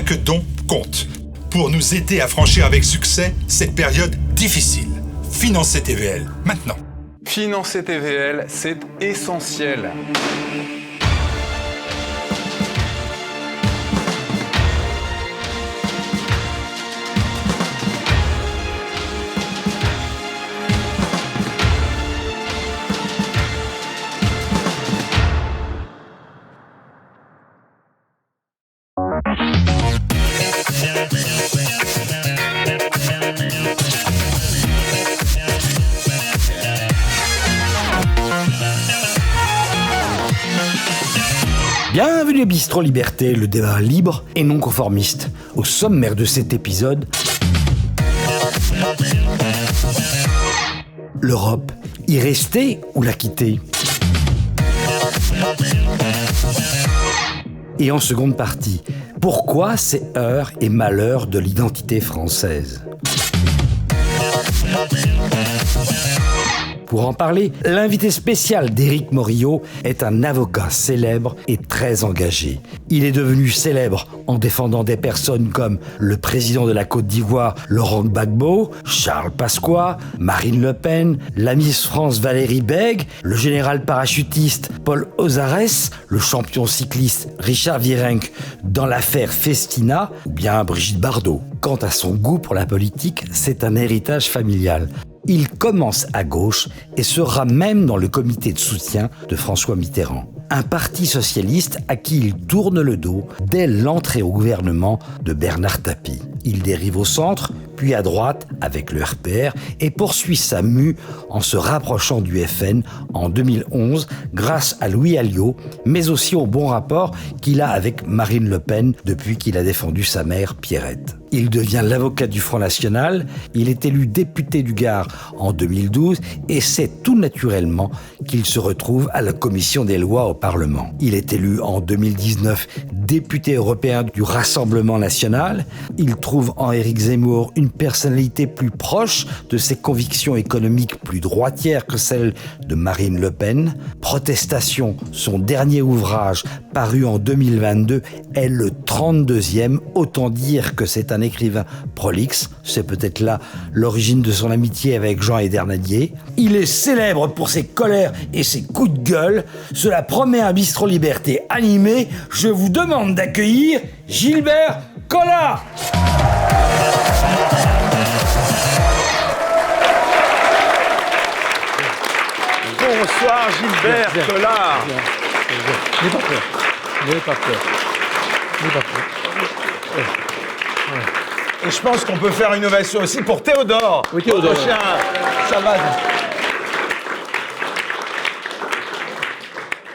Chaque don compte pour nous aider à franchir avec succès cette période difficile. Financez TVL, maintenant. Financer TVL, c'est essentiel. Bienvenue à Bistro Liberté, le débat libre et non conformiste. Au sommaire de cet épisode, l'Europe, y rester ou la quitter? Et en seconde partie, pourquoi ces heurts et malheurs de l'identité française? Pour en parler, l'invité spécial d'Éric Morillo est un avocat célèbre et très engagé. Il est devenu célèbre en défendant des personnes comme le président de la Côte d'Ivoire, Laurent Gbagbo, Charles Pasqua, Marine Le Pen, la Miss France Valérie Bègue, le général parachutiste Paul Ozares, le champion cycliste Richard Virenque dans l'affaire Festina, ou bien Brigitte Bardot. Quant à son goût pour la politique, c'est un héritage familial. Il commence à gauche et sera même dans le comité de soutien de François Mitterrand. Un parti socialiste à qui il tourne le dos dès l'entrée au gouvernement de Bernard Tapie. Il dérive au centre, puis à droite avec le RPR et poursuit sa mue en se rapprochant du FN en 2011 grâce à Louis Alliot, mais aussi au bon rapport qu'il a avec Marine Le Pen depuis qu'il a défendu sa mère Pierrette. Il devient l'avocat du Front National, il est élu député du Gard en 2012 et c'est tout naturellement qu'il se retrouve à la commission des lois au Parlement. Il est élu en 2019 député européen du Rassemblement national. Il trouve en Éric Zemmour une personnalité plus proche de ses convictions économiques plus droitières que celles de Marine Le Pen. Protestation, son dernier ouvrage paru en 2022, est le 32e, autant dire que c'est un écrivain prolixe. C'est peut-être là l'origine de son amitié avec Jean Edernadier. Il est célèbre pour ses colères et ses coups de gueule. Cela promet un Bistro Liberté animé. Je vous demande d'accueillir Gilbert Collard. Bonsoir Gilbert Collard. N'ayez pas peur. N'ayez pas peur. N'ayez pas peur. Et je pense qu'on peut faire une ovation aussi pour Théodore. Oui, Théodore. Prochain. Ça va.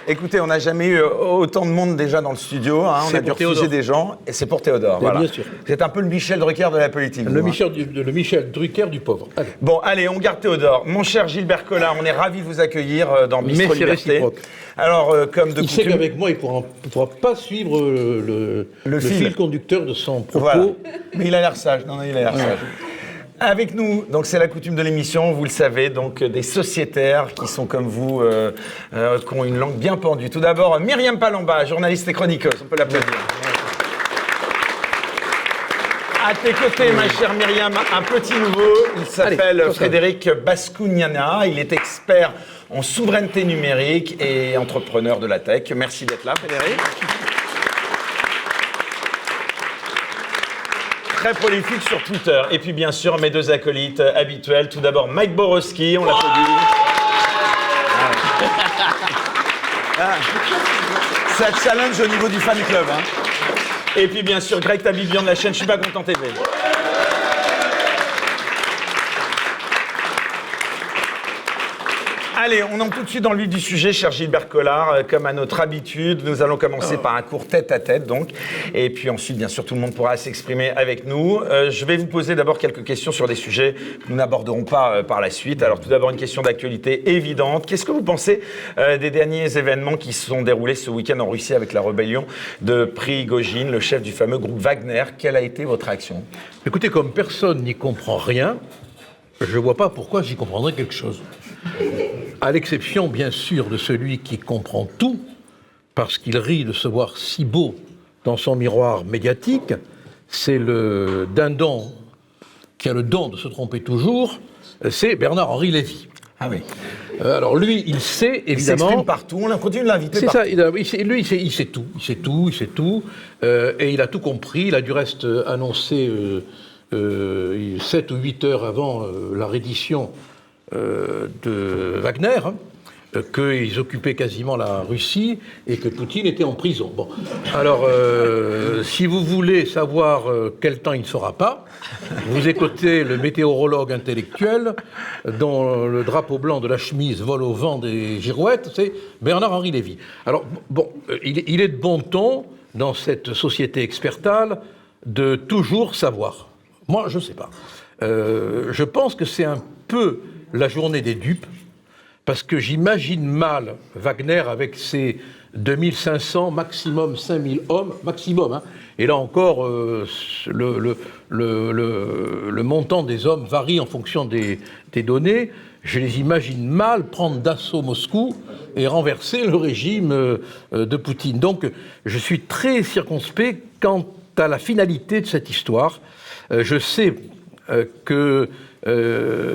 Écoutez, on n'a jamais eu autant de monde déjà dans le studio. Hein. On a dû refuser des gens. Et c'est pour Théodore. Voilà. Bien sûr. C'est un peu le Michel Drucker de la politique. Le Michel Drucker du pauvre. Allez. Bon, allez, on garde Théodore. Mon cher Gilbert Collard, on est ravis de vous accueillir dans Bistro Liberté. Alors, comme de il sait qu'avec moi, il ne pourra pas suivre le fil conducteur de son propos. Voilà. Mais il a l'air sage. Non, il a l'air sage. Avec nous, donc c'est la coutume de l'émission, vous le savez, donc des sociétaires qui sont comme vous, qui ont une langue bien pendue. Tout d'abord, Myriam Palamba, journaliste et chroniqueuse, on peut l'applaudir. À tes côtés, ma chère Myriam, un petit nouveau, il s'appelle Frédéric Bascugnana, il est expert en souveraineté numérique et entrepreneur de la tech. Merci d'être là, Frédéric. Très prolifique sur Twitter. Et puis bien sûr, mes deux acolytes habituels. Tout d'abord, Mike Borowski, on l'applaudit. Ça challenge au niveau du fan club. Hein. Et puis bien sûr, Greg Tabibian de la chaîne Je suis pas content TV. Allez, on entre tout de suite dans le vif du sujet, cher Gilbert Collard. Comme à notre habitude, nous allons commencer par un court tête-à-tête, donc. Et puis ensuite, bien sûr, tout le monde pourra s'exprimer avec nous. Je vais vous poser d'abord quelques questions sur des sujets que nous n'aborderons pas par la suite. Alors, tout d'abord, une question d'actualité évidente. Qu'est-ce que vous pensez des derniers événements qui se sont déroulés ce week-end en Russie avec la rébellion de Prigojine, le chef du fameux groupe Wagner? Quelle a été votre réaction? Écoutez, comme personne n'y comprend rien, je ne vois pas pourquoi j'y comprendrais quelque chose. À l'exception, bien sûr, de celui qui comprend tout, parce qu'il rit de se voir si beau dans son miroir médiatique, c'est le dindon qui a le don de se tromper toujours, c'est Bernard-Henri Lévy. Ah oui. Alors lui, il sait Il évidemment... s'exprime partout, on continue de l'inviter C'est partout. ça, il sait tout, et il a tout compris. Il a du reste annoncé 7 ou 8 heures avant la reddition de Wagner, qu'ils occupaient quasiment la Russie et que Poutine était en prison. Bon, alors, si vous voulez savoir quel temps il ne fera pas, vous écoutez le météorologue intellectuel dont le drapeau blanc de la chemise vole au vent des girouettes, c'est Bernard-Henri Lévy. Alors, bon, il est de bon ton, dans cette société expertale, de toujours savoir. Moi, je ne sais pas. Je pense que c'est un peu la journée des dupes, parce que j'imagine mal Wagner avec ses 2500, maximum 5000 hommes, maximum. Hein. Et là encore, le montant des hommes varie en fonction des données. Je les imagine mal prendre d'assaut Moscou et renverser le régime de Poutine. Donc, je suis très circonspect quant à la finalité de cette histoire. Je sais que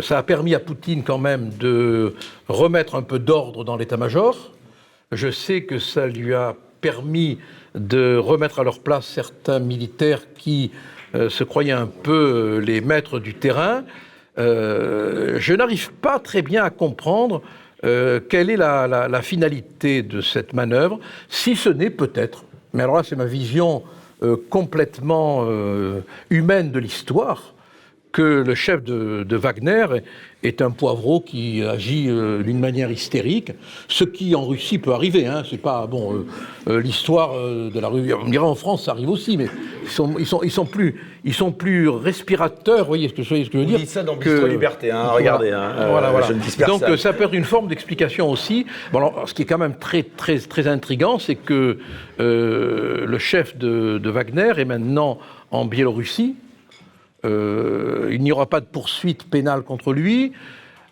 ça a permis à Poutine quand même de remettre un peu d'ordre dans l'état-major. Je sais que ça lui a permis de remettre à leur place certains militaires qui se croyaient un peu les maîtres du terrain. Je n'arrive pas très bien à comprendre quelle est la finalité de cette manœuvre, si ce n'est peut-être, mais alors là c'est ma vision complètement humaine de l'histoire, que le chef de Wagner est un poivreau qui agit d'une manière hystérique, ce qui en Russie peut arriver. Hein, c'est pas bon. L'histoire de la Russie, on dirait en France, ça arrive aussi, mais ils sont plus respirateurs. Vous voyez ce que je veux dire? Vous dites ça dans Bistro Liberté. Hein, regardez. Voilà. Je ne disperse Donc ça. ça peut être une forme d'explication aussi. Bon, alors, ce qui est quand même très intriguant, c'est que le chef de Wagner est maintenant en Biélorussie. Il n'y aura pas de poursuite pénale contre lui.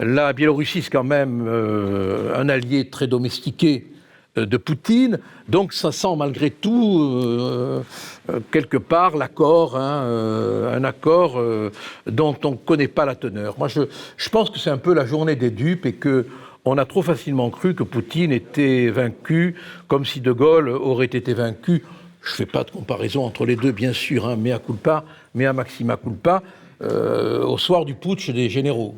La Biélorussie, c'est quand même un allié très domestiqué de Poutine. Donc ça sent malgré tout, quelque part, l'accord, un accord dont on ne connaît pas la teneur. Moi, je pense que c'est un peu la journée des dupes et qu'on a trop facilement cru que Poutine était vaincu, comme si De Gaulle aurait été vaincu. Je ne fais pas de comparaison entre les deux, bien sûr, hein, mea culpa, mea maxima culpa, au soir du putsch des généraux.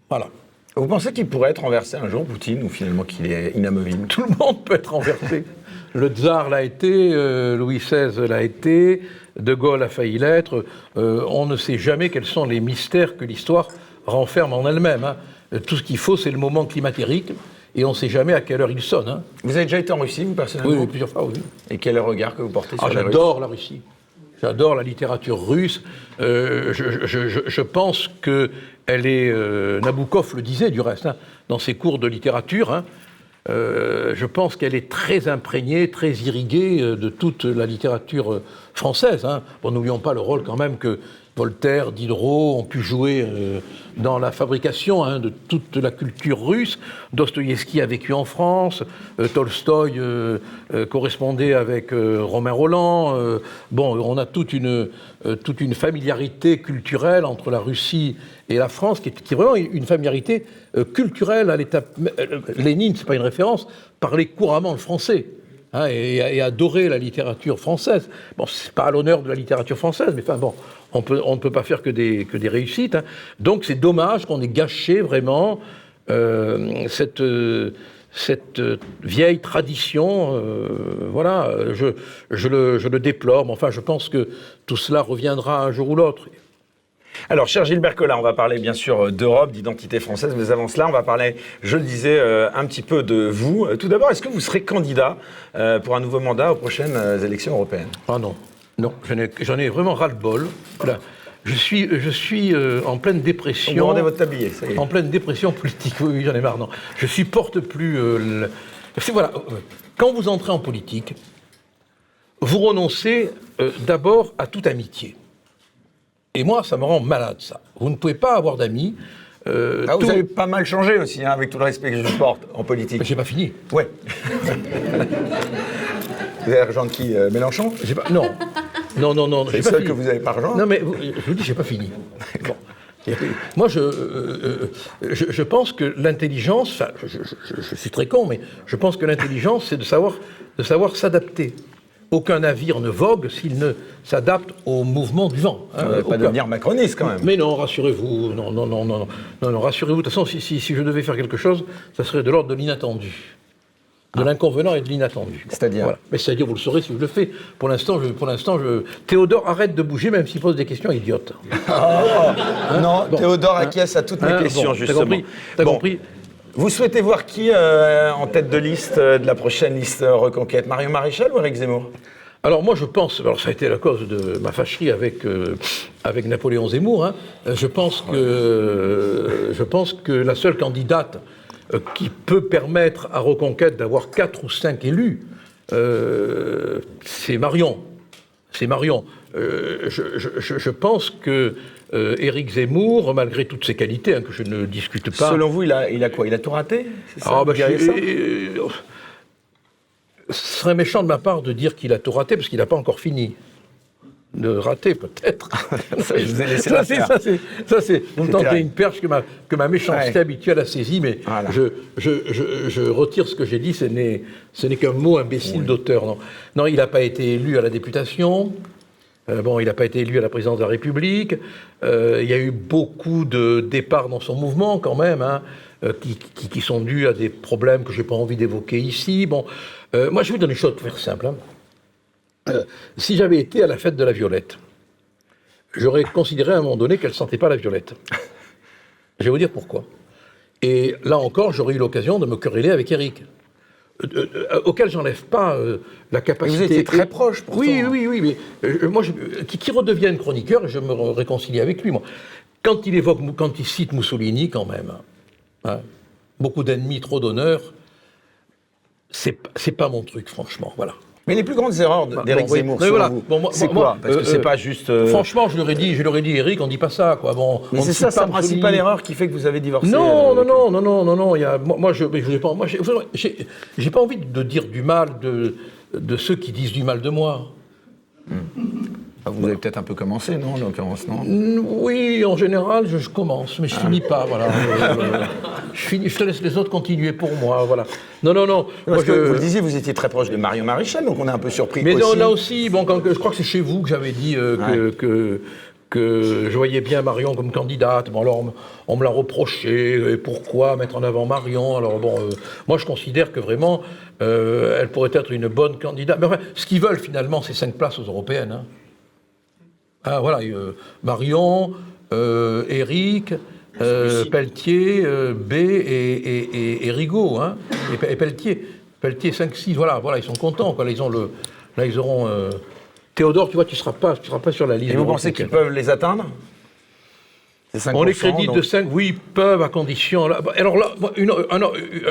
Voilà. Vous pensez qu'il pourrait être renversé un jour, Poutine, ou finalement qu'il est inamovible? Tout le monde peut être renversé. Le tsar l'a été, Louis XVI l'a été, De Gaulle a failli l'être. On ne sait jamais quels sont les mystères que l'histoire renferme en elle-même. Hein. Tout ce qu'il faut, c'est le moment climatérique. Et on ne sait jamais à quelle heure il sonne. Hein. Vous avez déjà été en Russie, vous, personnellement? Oui, plusieurs fois, oui. Et quel est le regard que vous portez sur la Russie? J'adore la Russie. J'adore la littérature russe. Je pense qu'elle est... Nabokov le disait, du reste, hein, dans ses cours de littérature. Hein, je pense qu'elle est très imprégnée, très irriguée de toute la littérature française. Hein. Bon, n'oublions pas le rôle quand même que Voltaire, Diderot ont pu jouer dans la fabrication de toute la culture russe. Dostoïevski a vécu en France, Tolstoï correspondait avec Romain Rolland. Bon, on a toute une familiarité culturelle entre la Russie et la France, qui est vraiment une familiarité culturelle à l'état... Lénine, c'est pas une référence, parlait couramment le français. Hein, et adorer la littérature française. Bon, c'est pas à l'honneur de la littérature française, mais enfin bon, on ne peut pas faire que des réussites. Hein. Donc c'est dommage qu'on ait gâché vraiment cette vieille tradition. Voilà, je le déplore, mais enfin je pense que tout cela reviendra un jour ou l'autre. Alors, cher Gilbert Collard, on va parler bien sûr d'Europe, d'identité française, mais avant cela, on va parler, je le disais, un petit peu de vous. Tout d'abord, est-ce que vous serez candidat pour un nouveau mandat aux prochaines élections européennes? Ah non, j'en ai vraiment ras-le-bol. Voilà. Je suis en pleine dépression. Vous rendez votre tablier, ça y est. En pleine dépression politique, oui, j'en ai marre. Non. Je supporte plus... Voilà, quand vous entrez en politique, vous renoncez d'abord à toute amitié. Et moi, ça me rend malade, ça. Vous ne pouvez pas avoir d'amis. Vous avez pas mal changé aussi, hein, avec tout le respect que je porte en politique. Mais j'ai pas fini. Ouais. Vous avez rejoint qui, Mélenchon? Non. Non, C'est le seul que vous n'avez pas rejoint. Non, mais je vous dis, j'ai pas fini. Bon. Moi, je pense que l'intelligence, enfin, je suis très con, mais je pense que l'intelligence, c'est de savoir s'adapter. Aucun navire ne vogue s'il ne s'adapte au mouvement du vent. Vous n'allez pas devenir macroniste, quand même. Mais non, rassurez-vous. Non, rassurez-vous. De toute façon, si je devais faire quelque chose, ça serait de l'ordre de l'inattendu. De l'inconvenant et de l'inattendu. C'est-à-dire Mais c'est-à-dire, vous le saurez si je le fais. Pour l'instant, Théodore arrête de bouger, même s'il pose des questions idiotes. Non, bon. Théodore acquiesce à toutes mes questions, bon, justement. T'as compris. Vous souhaitez voir qui en tête de liste de la prochaine liste Reconquête, Marion Maréchal ou Éric Zemmour? Alors moi je pense, alors ça a été la cause de ma fâcherie avec Napoléon Zemmour, hein. Je pense que la seule candidate qui peut permettre à Reconquête d'avoir 4 ou 5 élus, c'est Marion. C'est Marion. Je pense que Éric Zemmour, malgré toutes ses qualités, hein, que je ne discute pas... Selon vous, il a quoi? Il a tout raté? C'est ça, ce serait méchant de ma part de dire qu'il a tout raté, parce qu'il n'a pas encore fini. De rater, peut-être. Je vous ai laissé ça, c'est vous me tentez une perche que ma méchanceté habituelle a saisie, mais voilà. Je retire ce que j'ai dit, ce n'est qu'un mot imbécile d'auteur. Non, il n'a pas été élu à la députation, il n'a pas été élu à la présidence de la République, il y a eu beaucoup de départs dans son mouvement, quand même, hein, qui sont dus à des problèmes que je n'ai pas envie d'évoquer ici. Moi, je vais vous donner une chose très simple, hein. Si j'avais été à la fête de la Violette, j'aurais considéré à un moment donné qu'elle ne sentait pas la violette. Je vais vous dire pourquoi. Et là encore, j'aurais eu l'occasion de me quereller avec Éric, auquel j'enlève pas la capacité... Et vous étiez très proche, pourtant. Oui, mais moi, qui redevienne chroniqueur, je me réconcilie avec lui, moi. Quand il cite Mussolini, quand même, hein, beaucoup d'ennemis, trop d'honneur, c'est pas mon truc, franchement, voilà. Mais les plus grandes erreurs d'Éric Zemmour, c'est quoi? Parce que c'est pas juste... Franchement, je leur ai dit, Éric, on dit pas ça, quoi. Mais c'est ça sa principale erreur qui fait que vous avez divorcé? Non. J'ai pas envie de dire du mal de ceux qui disent du mal de moi. Vous avez peut-être un peu commencé, non, en l'occurrence, non? Oui, en général, je commence, mais je finis pas, voilà. Je te laisse les autres continuer pour moi, voilà. Non. Parce que vous le disiez, vous étiez très proche de Marion Maréchal, donc on est un peu surpris. Mais non, là aussi, je crois que c'est chez vous que j'avais dit que je voyais bien Marion comme candidate. Alors, on me l'a reproché. Et pourquoi mettre en avant Marion? Alors moi, je considère que vraiment, elle pourrait être une bonne candidate. Mais enfin, ce qu'ils veulent, finalement, c'est 5 places aux européennes, hein. Ah, voilà, Marion, Éric, Pelletier, B et Rigaud, hein, et Pelletier 5-6, voilà, ils sont contents, quoi. Là, ils auront... Théodore, tu vois, tu seras pas sur la liste. Et vous pensez qu'ils peuvent les atteindre? On les crédits de 5, oui, peuvent, à condition... Alors là,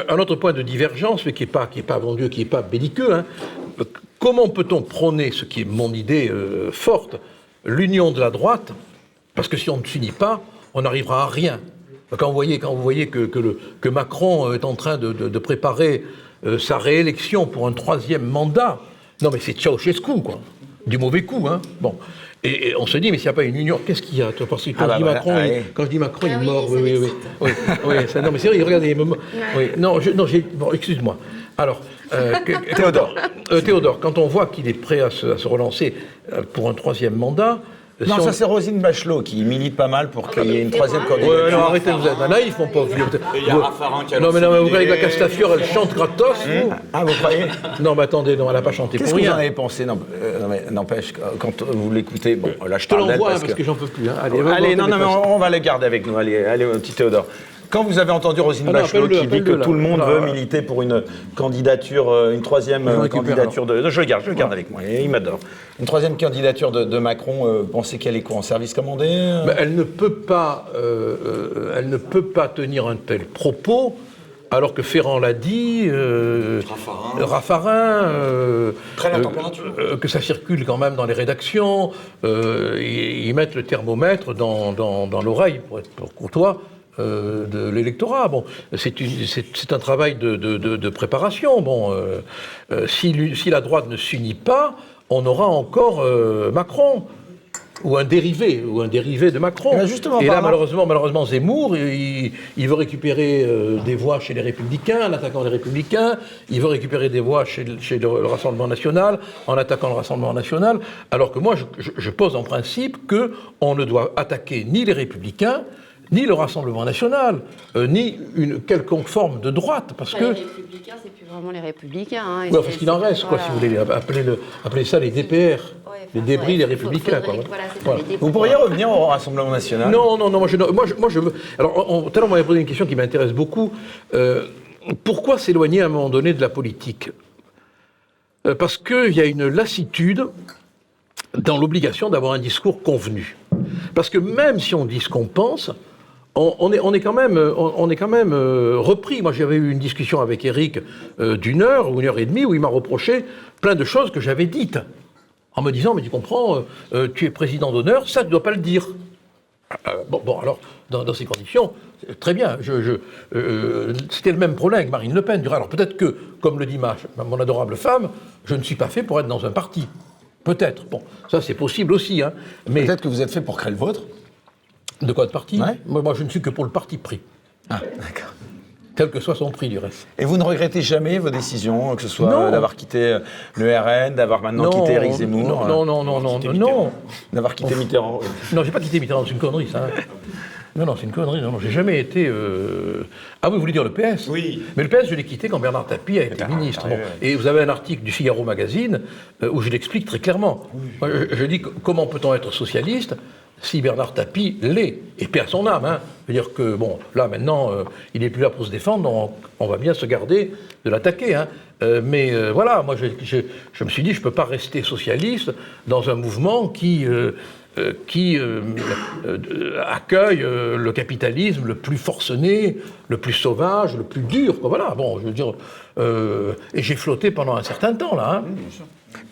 un autre point de divergence, mais qui est pas belliqueux, hein. Comment peut-on prôner, ce qui est mon idée forte, l'union de la droite, parce que si on ne s'unit pas, on n'arrivera à rien. Quand vous voyez que Macron est en train de préparer sa réélection pour un 3e mandat, non mais c'est Ceausescu, quoi. Du mauvais coup, hein. Bon. Et on se dit, mais s'il n'y a pas une union, qu'est-ce qu'il y a? Parce que quand je dis Macron, il est mort. Oui. Non, mais c'est vrai, regardez. Excuse-moi. Alors, Théodore, quand on voit qu'il est prêt à se relancer pour un 3e mandat... Non, ça c'est Roselyne Bachelot qui milite pas mal pour qu'il y ait une 3e candidature. Non, arrêtez, vous êtes un naïf, mon pauvre vieux. Il y a Raffarin qui a Non, mais vous voyez que la Castafiore, elle chante gratos, vous? Ah, vous croyez? Non, mais attendez, elle n'a pas chanté pour rien. Qu'est-ce que vous en avez pensé? N'empêche, quand vous l'écoutez, bon, là je parle d'elle parce que j'en peux plus. Hein. Allez, non, mais on va le garder avec nous. Allez, petit Théodore. Quand vous avez entendu Roselyne Bachelot qui dit que tout le monde veut militer pour une candidature, une 3e candidature de... Je le garde avec moi, il m'adore. Une 3e candidature de Macron, pensez qu'elle est quoi, en service commandé? Elle ne peut pas tenir un tel propos, alors que Ferrand l'a dit, Raffarin très la température. Que ça circule quand même dans les rédactions, ils mettent le thermomètre dans l'oreille, pour être courtois, de l'électorat. Bon, c'est un travail de préparation. Bon, si la droite ne s'unit pas, on aura encore Macron. Ou un dérivé de Macron. Ben justement, et là, malheureusement, Zemmour, il veut récupérer des voix chez les Républicains en attaquant les Républicains. Il veut récupérer des voix chez le Rassemblement National en attaquant le Rassemblement National. Alors que moi, je pose en principe qu'on ne doit attaquer ni les Républicains, ni le Rassemblement National, ni une quelconque forme de droite, parce que... Les Républicains, c'est plus vraiment les Républicains. Hein, ouais, parce qu'il en reste, quoi, si vous voulez, appelez ça les DPR, les débris des Républicains. Quoi. Voilà. Vous pourriez revenir au Rassemblement National? Non, moi je veux... Alors, tout à l'heure, on m'avait posé une question qui m'intéresse beaucoup. Pourquoi s'éloigner à un moment donné de la politique? Parce qu'il y a une lassitude dans l'obligation d'avoir un discours convenu. Parce que même si on dit ce qu'on pense... On est quand même repris. Moi, j'avais eu une discussion avec Éric d'une heure ou 1h30 où il m'a reproché plein de choses que j'avais dites. En me disant, mais tu comprends, tu es président d'honneur, ça, tu ne dois pas le dire. Bon, alors, dans ces conditions, très bien. C'était le même problème avec Marine Le Pen. Alors peut-être que, comme le dit mon adorable femme, je ne suis pas fait pour être dans un parti. Peut-être. Bon, ça, c'est possible aussi. Hein. Mais peut-être que vous êtes fait pour créer le vôtre. De quoi de parti? Ouais. Moi, je ne suis que pour le parti pris. Ah, d'accord. Quel que soit son prix, du reste. Et vous ne regrettez jamais vos décisions, que ce soit d'avoir quitté le RN, d'avoir maintenant quitté Éric Zemmour? Non. D'avoir quitté Mitterrand? Non, j'ai pas quitté Mitterrand, c'est une connerie, ça. Non, c'est une connerie. Non, j'ai jamais été... Ah oui, vous voulez dire le PS? Oui. Mais le PS, je l'ai quitté quand Bernard Tapie a été ministre. Bon. Et vous avez un article du Figaro Magazine où je l'explique très clairement. Moi, je dis comment peut-on être socialiste si Bernard Tapie l'est, et paix à son âme, hein. C'est-à-dire que, bon, là, maintenant, il n'est plus là pour se défendre, donc on va bien se garder de l'attaquer, hein. Voilà, moi, je me suis dit, je ne peux pas rester socialiste dans un mouvement qui accueille le capitalisme le plus forcené, le plus sauvage, le plus dur, quoi. Voilà, bon, je veux dire... et j'ai flotté pendant un certain temps, là, hein.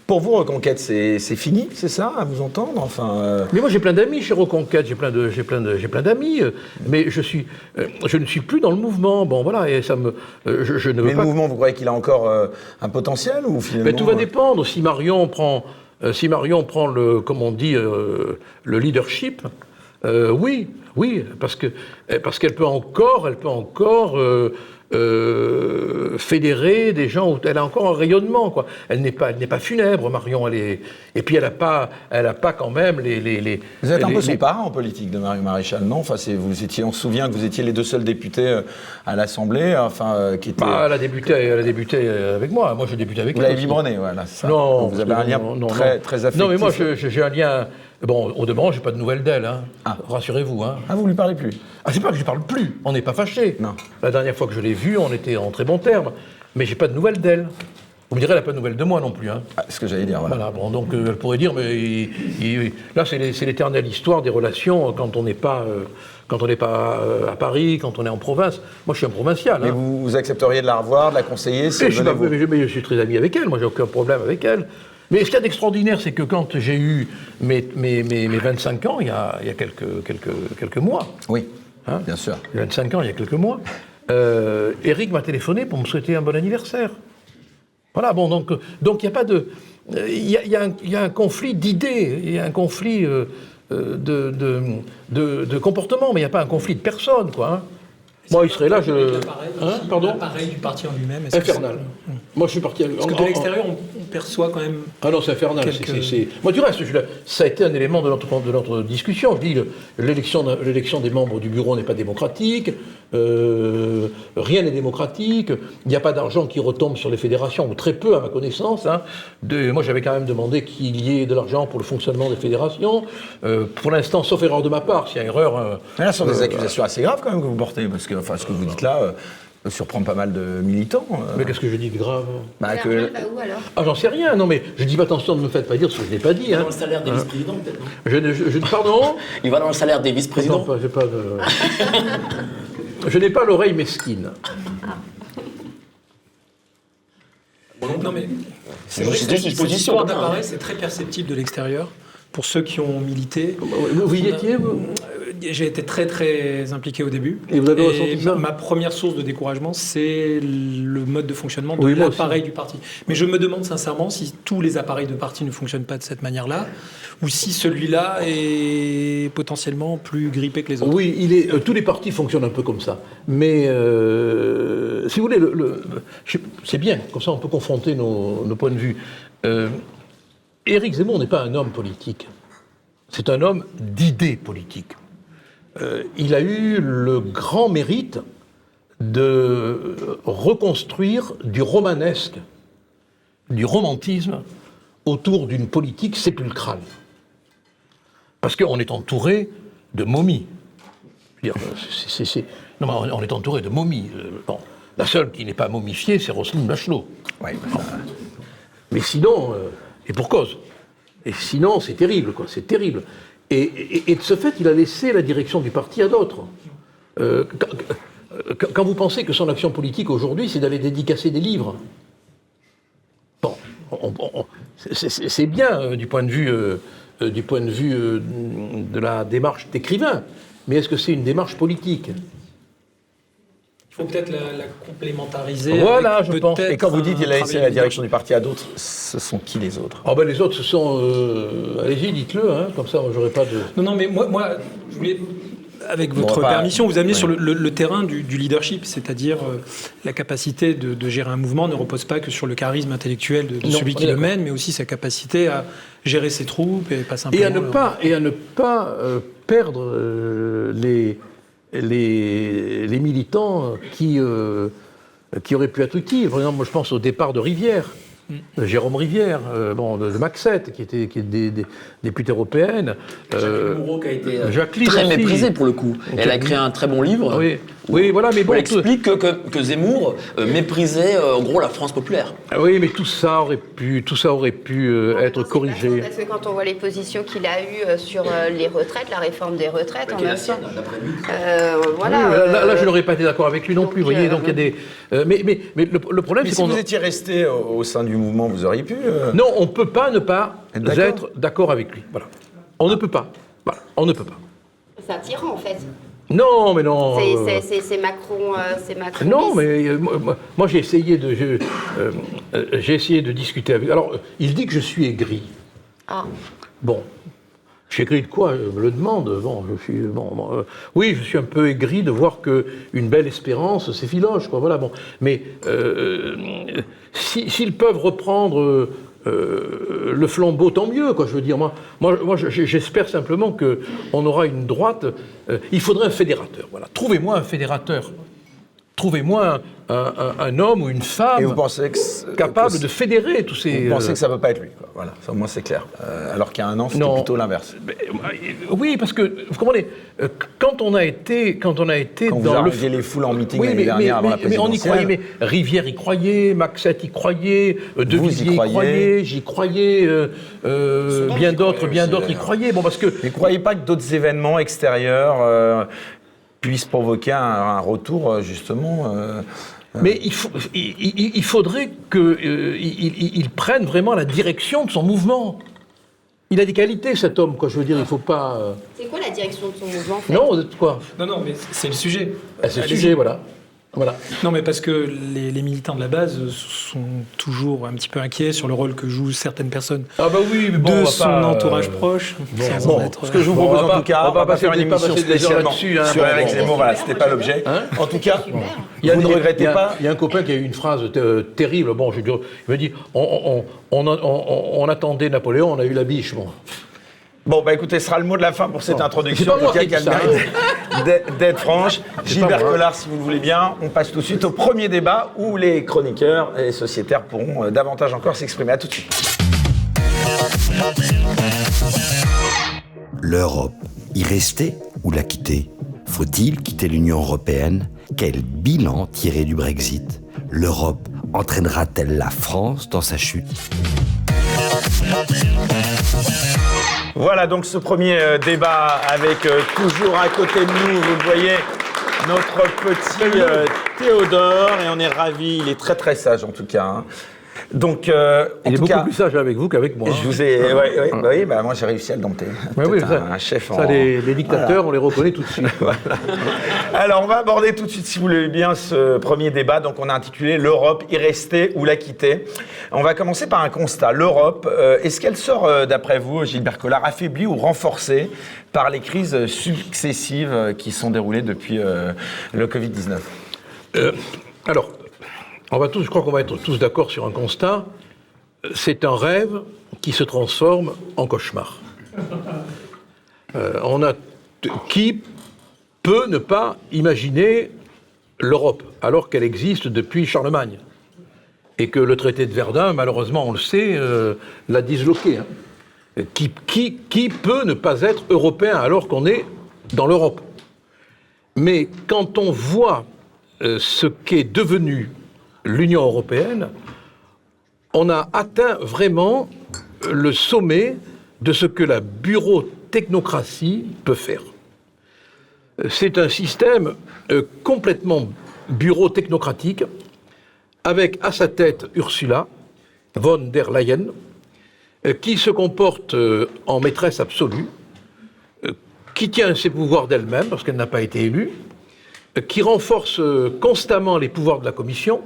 Pour vous, Reconquête, c'est fini, c'est ça, à vous entendre? Enfin, Mais moi, j'ai plein d'amis chez Reconquête, j'ai plein d'amis, mais je ne suis plus dans le mouvement. Bon, voilà, et ça me... je ne veux mais pas... le mouvement, vous croyez qu'il a encore un potentiel, ou finalement... Mais tout va dépendre. Si Marion prend le, comme on dit, le leadership, oui, parce qu'elle peut encore fédérer des gens où elle a encore un rayonnement, quoi. Elle n'est pas funèbre, Marion. Et puis elle a pas quand même les. Vous êtes un peu son parrain en politique de Marion Maréchal, non? Enfin, on se souvient que vous étiez les deux seuls députés à l'Assemblée, enfin, qui étaient. Elle a débuté avec moi. Moi, j'ai débuté avec elle. Vous l'avez biberonné, voilà. Ça. Non, vous avez un lien très affectif. Non, mais moi, j'ai un lien. Bon, au demeurant, j'ai pas de nouvelles d'elle, hein. Rassurez-vous, hein. Ah, vous lui parlez plus? Ah, c'est pas que je parle plus. On n'est pas fâchés. Non. La dernière fois que je l'ai vue, on était en très bons termes. Mais j'ai pas de nouvelles d'elle. Vous me direz, elle n'a pas de nouvelles de moi non plus, hein. Ah, ce que j'allais dire, voilà. Voilà, bon, donc elle pourrait dire, mais là, c'est l'éternelle histoire des relations quand on n'est pas à Paris, quand on est en province. Moi, je suis un provincial. Mais hein. vous accepteriez de la revoir, de la conseiller si je suis très ami avec elle. Moi, j'ai aucun problème avec elle. Mais ce qu'il y a d'extraordinaire, c'est que quand j'ai eu mes 25 ans, il y a quelques mois. Oui, hein, bien sûr. 25 ans, il y a quelques mois, Éric m'a téléphoné pour me souhaiter un bon anniversaire. Voilà, bon, donc il n'y a pas de... Il y a un conflit d'idées, il y a un conflit de comportement, mais il n'y a pas un conflit de personnes, quoi. Hein. Moi, il serait là, pardon. L'appareil du parti en lui-même. Infernal. Moi, je suis parti... Parce que de l'extérieur, on perçoit quand même... Ah non, c'est infernal. Moi, du reste, ça a été un élément de notre discussion. Je dis, l'élection des membres du bureau n'est pas démocratique, rien n'est démocratique, il n'y a pas d'argent qui retombe sur les fédérations, ou très peu à ma connaissance. Hein. Moi, j'avais quand même demandé qu'il y ait de l'argent pour le fonctionnement des fédérations. Pour l'instant, sauf erreur de ma part, s'il y a erreur... Mais là, ce sont des accusations assez graves quand même que vous portez, parce que ce que vous dites là... surprend pas mal de militants. Mais qu'est-ce que je dis de grave? Où alors? Ah, j'en sais rien, non, mais je dis pas attention, ne me faites pas dire ce que je n'ai pas dit. Dans le salaire des vice-présidents, peut-être, non? Pardon? Il va dans le salaire des vice-présidents? Non, j'ai pas de... Je n'ai pas l'oreille mesquine. Non, mais C'est juste une cette position. histoire d'appareil, c'est très perceptible de l'extérieur. Pour ceux qui ont milité. Vous y étiez, vous? J'ai été très très impliqué au début. Et vous avez ressenti ça ? Ma première source de découragement, c'est le mode de fonctionnement de Oui, moi l'appareil du parti. Mais je me demande sincèrement si tous les appareils de parti ne fonctionnent pas de cette manière-là, ou si celui-là est potentiellement plus grippé que les autres. Oui, tous les partis fonctionnent un peu comme ça. Mais si vous voulez, c'est bien, comme ça on peut confronter nos points de vue. Éric Zemmour n'est pas un homme politique. C'est un homme d'idées politiques. Il a eu le grand mérite de reconstruire du romanesque, du romantisme autour d'une politique sépulcrale. Parce qu'on est entouré de momies. Je veux dire, non, mais on est entouré de momies. Bon, la seule qui n'est pas momifiée, c'est Roselyne Bachelot. Ouais, Mais sinon, et pour cause. Et sinon, c'est terrible, quoi, c'est terrible. Et de ce fait, il a laissé la direction du parti à d'autres. Quand vous pensez que son action politique aujourd'hui, c'est d'aller dédicacer des livres, bon, c'est bien du point de vue de la démarche d'écrivain, mais est-ce que c'est une démarche politique ? Il faut peut-être la complémentariser. Voilà, je pense. Et quand vous dites qu'il a laissé la travail direction du parti à d'autres, ce sont qui les autres ? Ah ben les autres, ce sont... allez-y, dites-le, hein, comme ça, j'aurais pas de... Non, mais moi, je voulais, avec votre permission, vous amener sur le terrain du leadership, c'est-à-dire la capacité de gérer un mouvement ne repose pas que sur le charisme intellectuel de celui qui le mène, mais aussi sa capacité à gérer ses troupes et pas simplement... Et à ne pas perdre les militants qui auraient pu être utiles. Par exemple, moi je pense au départ de Rivière, de Jérôme Rivière, de Maxette, qui est députée européenne. Jacqueline Moreau, qui a été Jacqueline très aussi. méprisée pour le coup. Elle a écrit un très bon livre. Oui, voilà, mais Où bon... elle explique que Zemmour méprisait en gros la France populaire. Oui, mais tout ça aurait pu être corrigé. Parce que quand on voit les positions qu'il a eues sur les retraites, la réforme des retraites, Qui est la sienne, d'après lui. voilà. Là, je n'aurais pas été d'accord avec lui non plus. Vous voyez, donc il y a des... mais le problème, Mais c'est si qu'on... vous étiez resté au sein du mouvement, vous auriez pu... Non, on ne peut pas ne pas D'accord. être d'accord avec lui. Voilà. On ne peut pas. Voilà. On ne peut pas. C'est un tyran, en fait. Non, mais non. C'est Macron. C'est Macron. Non, mais moi j'ai essayé de discuter avec. Alors, il dit que je suis aigri. Ah. Bon, je suis aigri de quoi ? Je me le demande. Bon, oui, je suis un peu aigri de voir que une belle espérance s'effiloche, quoi. Voilà, bon. Mais s'ils peuvent reprendre le flambeau, tant mieux, quoi. Je veux dire, moi, j'espère simplement que on aura une droite. Il faudrait un fédérateur. Voilà. Trouvez-moi un fédérateur. Trouvez-moi un homme ou une femme Et vous pensez que capable de fédérer tous ces... Vous pensez que ça ne peut pas être lui, quoi. Voilà, ça, au moins c'est clair. Alors qu'il y a un an, c'était Non. plutôt l'inverse. Oui, parce que, vous comprenez, quand on a été Quand vous dans arriviez les foules en meeting Oui, l'année dernière avant la mais on y croyait, présidentielle... mais Rivière y croyait, Maxette y croyait, De Vous y Villiers y croyez. croyait, j'y croyais, bien d'autres y croyaient. Bon, parce que... Mais croyez pas que d'autres événements extérieurs puissent provoquer un retour, justement... Mais il faudrait qu'il prenne vraiment la direction de son mouvement. Il a des qualités, cet homme, quoi. Je veux dire, il ne faut pas... C'est quoi la direction de son mouvement, en fait ? Non, vous êtes quoi ? Non, mais c'est le sujet. C'est le Allez-y. sujet, voilà. Voilà. Non, mais parce que les militants de la base sont toujours un petit peu inquiets sur le rôle que jouent certaines personnes Ah bah oui, mais bon, on de va son pas, entourage proche. sans en Bon, être- ce que je vous Bon, propose on va en tout pas- cas, on va pas faire une passer émission des heures spécialement là-dessus, hein. sur Bon, Éric bon. Zemmour, voilà, c'était pas l'objet. Hein En tout cas, Il y a vous ne des- regrettez pas Il y a un copain qui a eu une phrase terrible. Bon, il me dit on attendait Napoléon, on a eu la biche. Bon. Bah écoutez, ce sera le mot de la fin pour cette introduction, C'est pas moi en tout cas, qui dis qui a le ça. mérite d'être franche. Gilbert moi. Collard, si vous le voulez bien, on passe tout de suite au premier débat où les chroniqueurs et les sociétaires pourront davantage encore s'exprimer. À tout de suite. L'Europe, y rester ou la quitter ? Faut-il quitter l'Union européenne ? Quel bilan tirer du Brexit ? L'Europe entraînera-t-elle la France dans sa chute ? Voilà donc ce premier débat avec toujours à côté de nous, vous le voyez, notre petit Théodore, et on est ravis, il est très très sage en tout cas, hein. Donc, Il en est tout beaucoup cas, plus sage avec vous qu'avec moi. je vous ai... Oui, moi j'ai réussi à le dompter. Ouais, oui, Peut-être ça, un chef ça, les dictateurs, on les reconnaît tout de suite. Alors, on va aborder tout de suite, si vous voulez bien, ce premier débat. Donc, on a intitulé « L'Europe, y rester ou la quitter ». On va commencer par un constat. L'Europe, est-ce qu'elle sort, d'après vous, Gilbert Collard, affaiblie ou renforcée par les crises successives qui sont déroulées depuis le Covid-19 ? Alors, je crois qu'on va être tous d'accord sur un constat. C'est un rêve qui se transforme en cauchemar. Qui peut ne pas imaginer l'Europe, alors qu'elle existe depuis Charlemagne ? Et que le traité de Verdun, malheureusement, on le sait, l'a disloqué. Hein. Qui peut ne pas être européen alors qu'on est dans l'Europe ? Mais quand on voit ce qu'est devenue l'Union européenne, on a atteint vraiment le sommet de ce que la bureau-technocratie peut faire. C'est un système complètement bureau-technocratique, avec à sa tête Ursula von der Leyen, qui se comporte en maîtresse absolue, qui tient ses pouvoirs d'elle-même, parce qu'elle n'a pas été élue, qui renforce constamment les pouvoirs de la Commission,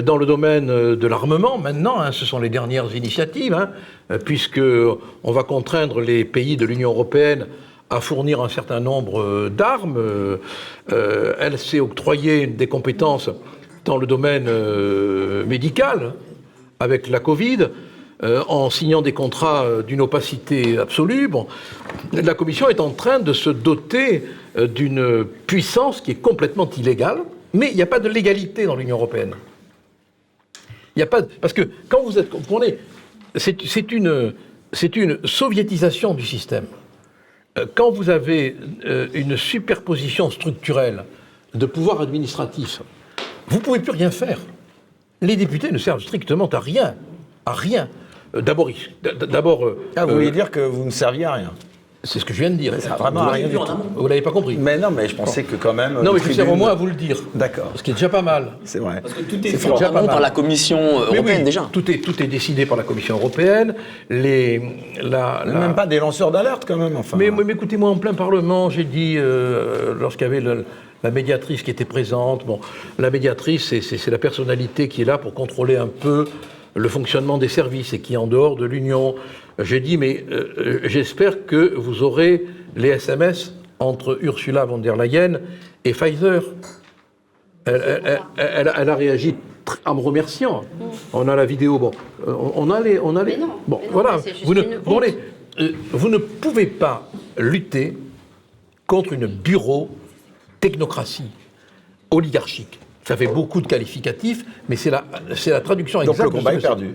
dans le domaine de l'armement, maintenant, hein, ce sont les dernières initiatives, hein, puisqu'on va contraindre les pays de l'Union européenne à fournir un certain nombre d'armes. Elle s'est octroyée des compétences dans le domaine médical, avec la Covid, en signant des contrats d'une opacité absolue. Bon, la Commission est en train de se doter d'une puissance qui est complètement illégale, mais il n'y a pas de légalité dans l'Union européenne. Il n'y a pas parce que quand vous êtes, comprenez, c'est une soviétisation du système. Quand vous avez une superposition structurelle de pouvoirs administratifs, vous ne pouvez plus rien faire. Les députés ne servent strictement à rien. À rien. D'abord... vous voulez dire que vous ne serviez à rien ? C'est ce que je viens de dire. Ça vraiment à rien du tout. Vous ne l'avez pas compris. Mais non, mais je pensais que quand même... Non, mais je sers au moins à vous le dire. D'accord. Ce qui est déjà pas mal. C'est vrai. Parce que tout est fait en amont par la Commission européenne, déjà. Tout est décidé par la Commission européenne. Même pas des lanceurs d'alerte, quand même, enfin. Mais écoutez-moi, en plein Parlement, j'ai dit, lorsqu'il y avait la médiatrice qui était présente, bon, la médiatrice, c'est la personnalité qui est là pour contrôler un peu le fonctionnement des services et qui est en dehors de l'Union. J'ai dit, mais j'espère que vous aurez les SMS entre Ursula von der Leyen et Pfizer. Elle a réagi en me remerciant. On a la vidéo. Bon, on a les. Mais non, bon, mais non, voilà. c'est juste une honte. Vous ne pouvez pas lutter contre une bureau-technocratie oligarchique. Ça fait beaucoup de qualificatifs, mais c'est la traduction exacte. Donc le combat est perdu.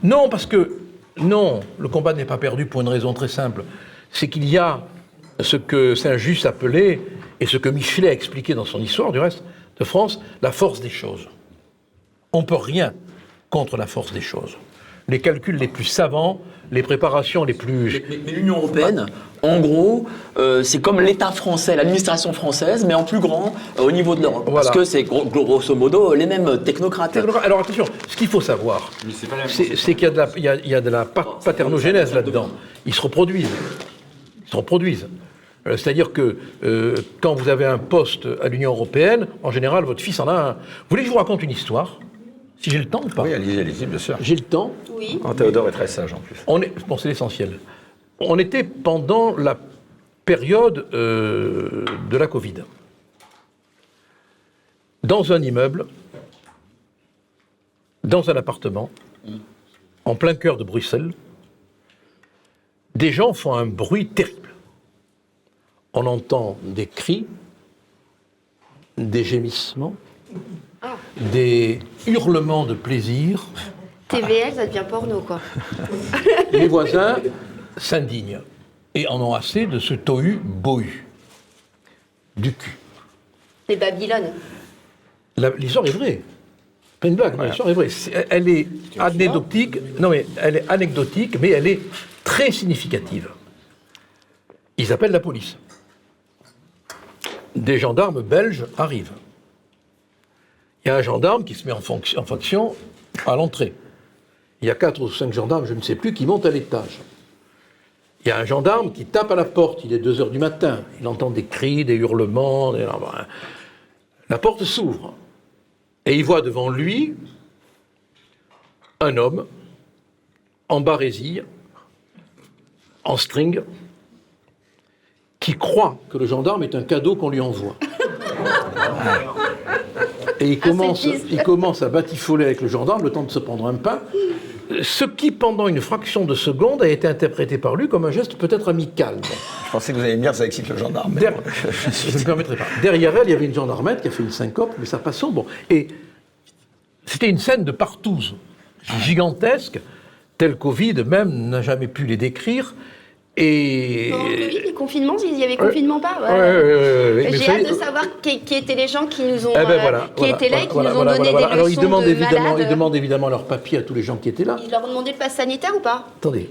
Non, parce que non, le combat n'est pas perdu pour une raison très simple. C'est qu'il y a ce que Saint-Just appelait, et ce que Michelet a expliqué dans son histoire, du reste, de France, la force des choses. On ne peut rien contre la force des choses. Les calculs les plus savants, les préparations les plus... Mais l'Union européenne, en gros, c'est comme l'État français, l'administration française, mais en plus grand au niveau de l'Europe. Voilà. Parce que c'est grosso modo les mêmes technocrates. Alors attention, ce qu'il faut savoir, c'est qu'il y a de la paternogénèse là-dedans. Ils se reproduisent. C'est-à-dire que quand vous avez un poste à l'Union européenne, en général, votre fils en a un. Vous voulez que je vous raconte une histoire ? Si j'ai le temps ou pas ? Oui, allez-y, bien sûr. J'ai le temps. Oui. Théodore est très sage, en plus. Bon, c'est l'essentiel. On était pendant la période de la Covid. Dans un immeuble, dans un appartement, en plein cœur de Bruxelles, des gens font un bruit terrible. On entend des cris, des gémissements, des hurlements de plaisir. TVL, ça devient porno, quoi. Les voisins s'indignent et en ont assez de ce tohu-bohu du cul. C'est Babylone. L'histoire est vraie. Pas une blague, l'histoire est vraie. Elle est anecdotique. Non, mais elle est anecdotique, mais elle est très significative. Ils appellent la police. Des gendarmes belges arrivent. Il y a un gendarme qui se met en fonction à l'entrée. Il y a 4 ou 5 gendarmes, je ne sais plus, qui montent à l'étage. Il y a un gendarme qui tape à la porte, il est 2h du matin, il entend des cris, des hurlements, la porte s'ouvre, et il voit devant lui un homme en barésille, en string, qui croit que le gendarme est un cadeau qu'on lui envoie. Et il commence à batifoler avec le gendarme le temps de se prendre un pain, ce qui, pendant une fraction de seconde, a été interprété par lui comme un geste peut-être amical. Bon. Je pensais que vous alliez me dire ça excite le gendarme. Je ne me permettrai pas. Derrière elle, il y avait une gendarmette qui a fait une syncope, mais ça passait. Bon. Et c'était une scène de partouze, gigantesque, telle qu'Ovide même n'a jamais pu les décrire. Et... Pendant le Covid, les confinements, il y avait confinement pas. J'ai hâte de savoir qui étaient les gens qui nous ont, étaient là et qui nous ont donné des leçons Alors ils demandent, malades. ils demandent évidemment leur papier à tous les gens qui étaient là. Ils leur ont demandé le pass sanitaire ou pas? Attendez,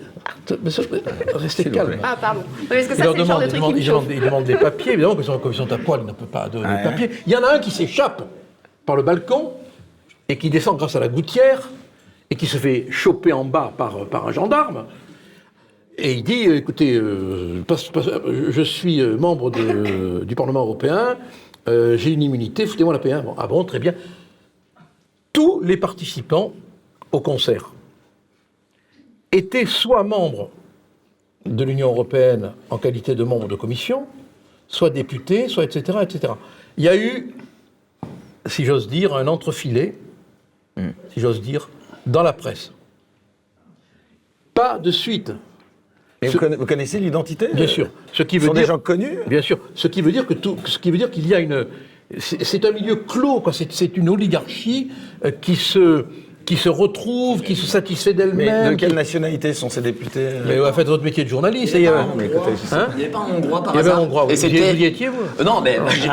restez calme. Ah pardon. Oui, parce que ça c'est le genre de truc qui me chauffe. Ils demandent des papiers, évidemment, parce qu'ils sont à poil, ils ne peuvent pas donner des papiers. Il y en a un qui s'échappe par le balcon et qui descend grâce à la gouttière et qui se fait choper en bas par un gendarme. Et il dit, écoutez, je suis membre du Parlement européen, j'ai une immunité, foutez-moi la paix. Bon, ah bon, très bien. Tous les participants au concert étaient soit membres de l'Union européenne en qualité de membres de commission, soit députés, soit etc., etc. Il y a eu, si j'ose dire, un entrefilet, si j'ose dire, dans la presse. Pas de suite. Mais vous connaissez l'identité? Bien sûr. Ce qui veut sont dire, des gens connus? Bien sûr. Ce qui veut dire qu'il y a une... C'est un milieu clos, quoi. C'est une oligarchie qui se retrouve, qui se satisfait d'elle-même. Mais de quelle nationalité sont ces députés? Mais faites votre métier de journaliste. Il n'y avait pas un Hongrois par hasard. Il y avait un Hongrois. Vous y étiez, vous? Non, mais... Je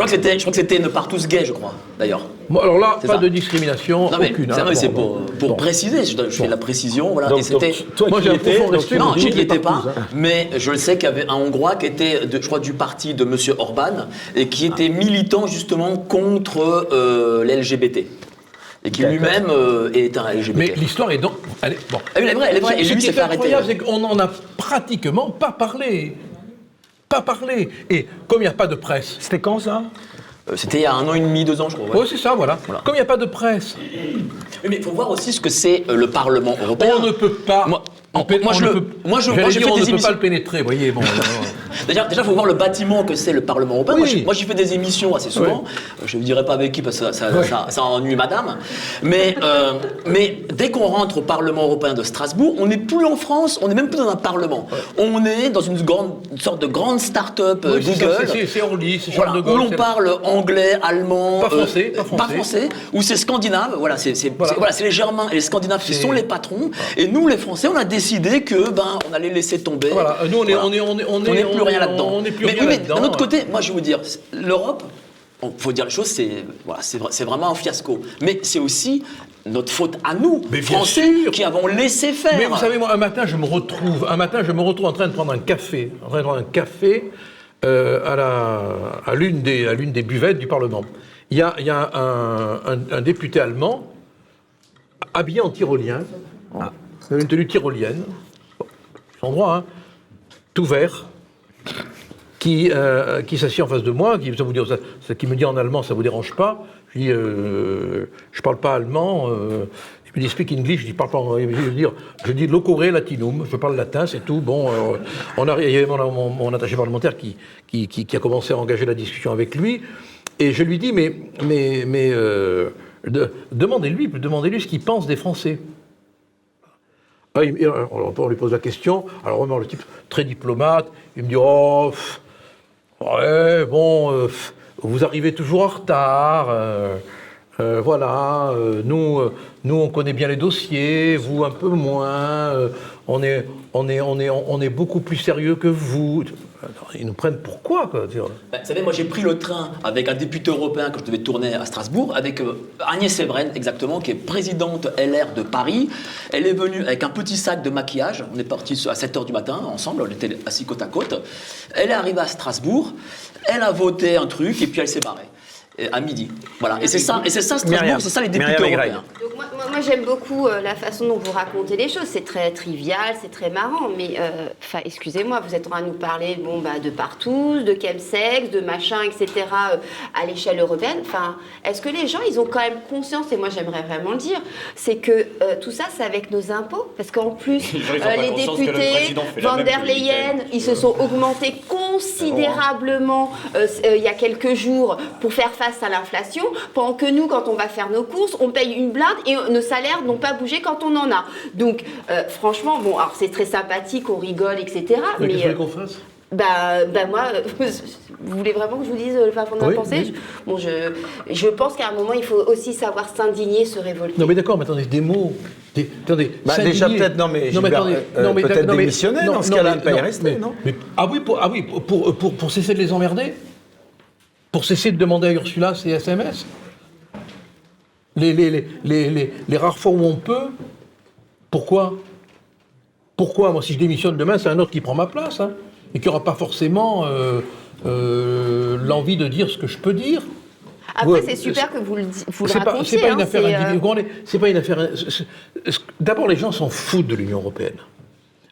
crois que c'était une partouze gay, je crois, d'ailleurs. Bon, alors là, pas de discrimination, aucune. C'est pour préciser, je fais la précision. Voilà. Donc, et c'était... Moi, j'ai un profond respect. Non, je n'y étais pas, mais je le sais qu'il y avait un Hongrois qui était, je crois, du parti de M. Orban, et qui était militant, justement, contre l'LGBT. Et qui lui-même est un LGBT. Mais l'histoire est donc... Elle est vraie. Et lui, s'est fait arrêter. Ce qui est incroyable, c'est qu'on n'en a pratiquement pas parlé. Et comme il n'y a pas de presse... C'était quand, ça? C'était il y a 1 an et demi, 2 ans, je crois. Oui, c'est ça, voilà. Comme il n'y a pas de presse... Mais il faut voir aussi ce que c'est le Parlement européen. On ne peut pas... Moi, j'ai fait des émissions. On ne peut pas le pénétrer, vous voyez. Bon, Déjà, il faut voir le bâtiment que c'est le Parlement européen. Oui. Moi, j'y fais des émissions assez souvent. Oui. Je ne dirai pas avec qui parce que ça ennuie madame. Mais dès qu'on rentre au Parlement européen de Strasbourg, on n'est plus en France, on n'est même plus dans un Parlement. On est dans une sorte de grande start-up Google. C'est Orly, c'est Charles de Gaulle. Où l'on parle anglais, allemand, pas français, où c'est scandinave. Voilà, c'est les Germains et les Scandinaves qui sont les patrons. Et nous, les Français, on a décidé que on allait laisser tomber. Voilà. Nous, on n'est plus rien là-dedans. Mais d'un autre côté, moi je vais vous dire, l'Europe, il faut dire les choses, c'est vraiment un fiasco. Mais c'est aussi notre faute à nous, Français, qui avons laissé faire. Mais vous savez, moi, un matin, je me retrouve en train de prendre un café, à l'une des buvettes du Parlement. Il y a un député allemand habillé en tyrolien, une tenue tyrolienne, sans droit, hein, tout vert, qui s'assied en face de moi, qui me dit en allemand, ça vous dérange pas? Je dis, je parle pas allemand. Il me dit speak English, je dis parle pas anglais. Je dis locore latinum, je parle latin, c'est tout. Bon, il y avait mon attaché parlementaire qui a commencé à engager la discussion avec lui, et je lui dis demandez-lui ce qu'il pense des Français. On lui pose la question, alors vraiment le type très diplomate, il me dit vous arrivez toujours en retard, nous on connaît bien les dossiers, vous un peu moins, on est beaucoup plus sérieux que vous. Ils nous prennent pour quoi, quoi? Vous savez, moi j'ai pris le train avec un député européen que je devais tourner à Strasbourg, avec Agnès Evren, exactement, qui est présidente LR de Paris. Elle est venue avec un petit sac de maquillage. On est partis à 7h du matin ensemble, on était assis côte à côte. Elle est arrivée à Strasbourg, elle a voté un truc et puis elle s'est barrée. à midi. Voilà. Et c'est ça Strasbourg, c'est ça les députés européens. Donc moi j'aime beaucoup la façon dont vous racontez les choses. C'est très trivial, c'est très marrant. Mais excusez-moi, vous êtes en train de nous parler de partout, de chemsex, de machin, etc. À l'échelle européenne. Enfin, est-ce que les gens, ils ont quand même conscience, et moi j'aimerais vraiment le dire, c'est que tout ça, c'est avec nos impôts. Parce qu'en plus, les députés, Van der Leyen, ils se sont augmentés considérablement il y a quelques jours pour faire face à l'inflation, pendant que nous, quand on va faire nos courses, on paye une blinde et nos salaires n'ont pas bougé quand on en a. Donc, franchement, bon, alors c'est très sympathique, on rigole, etc. Mais qu'est-ce que vous voulez qu'on fasse ? Moi, vous voulez vraiment que je vous dise la façon de penser ? Bon, je pense qu'à un moment, il faut aussi savoir s'indigner, se révolter. Non, mais d'accord, mais attendez, des mots. Attendez, déjà peut-être, peut-être démissionner dans ce cas-là, ne pas y rester, non ? Pour cesser de les emmerder ? Pour cesser de demander à Ursula ses SMS ? Les rares fois où on peut ? Pourquoi ? Moi, si je démissionne demain, c'est un autre qui prend ma place, hein, et qui n'aura pas forcément l'envie de dire ce que je peux dire. Après, c'est super que vous le racontiez. C'est pas une affaire individuelle. C'est pas une affaire. D'abord, les gens s'en foutent de l'Union européenne.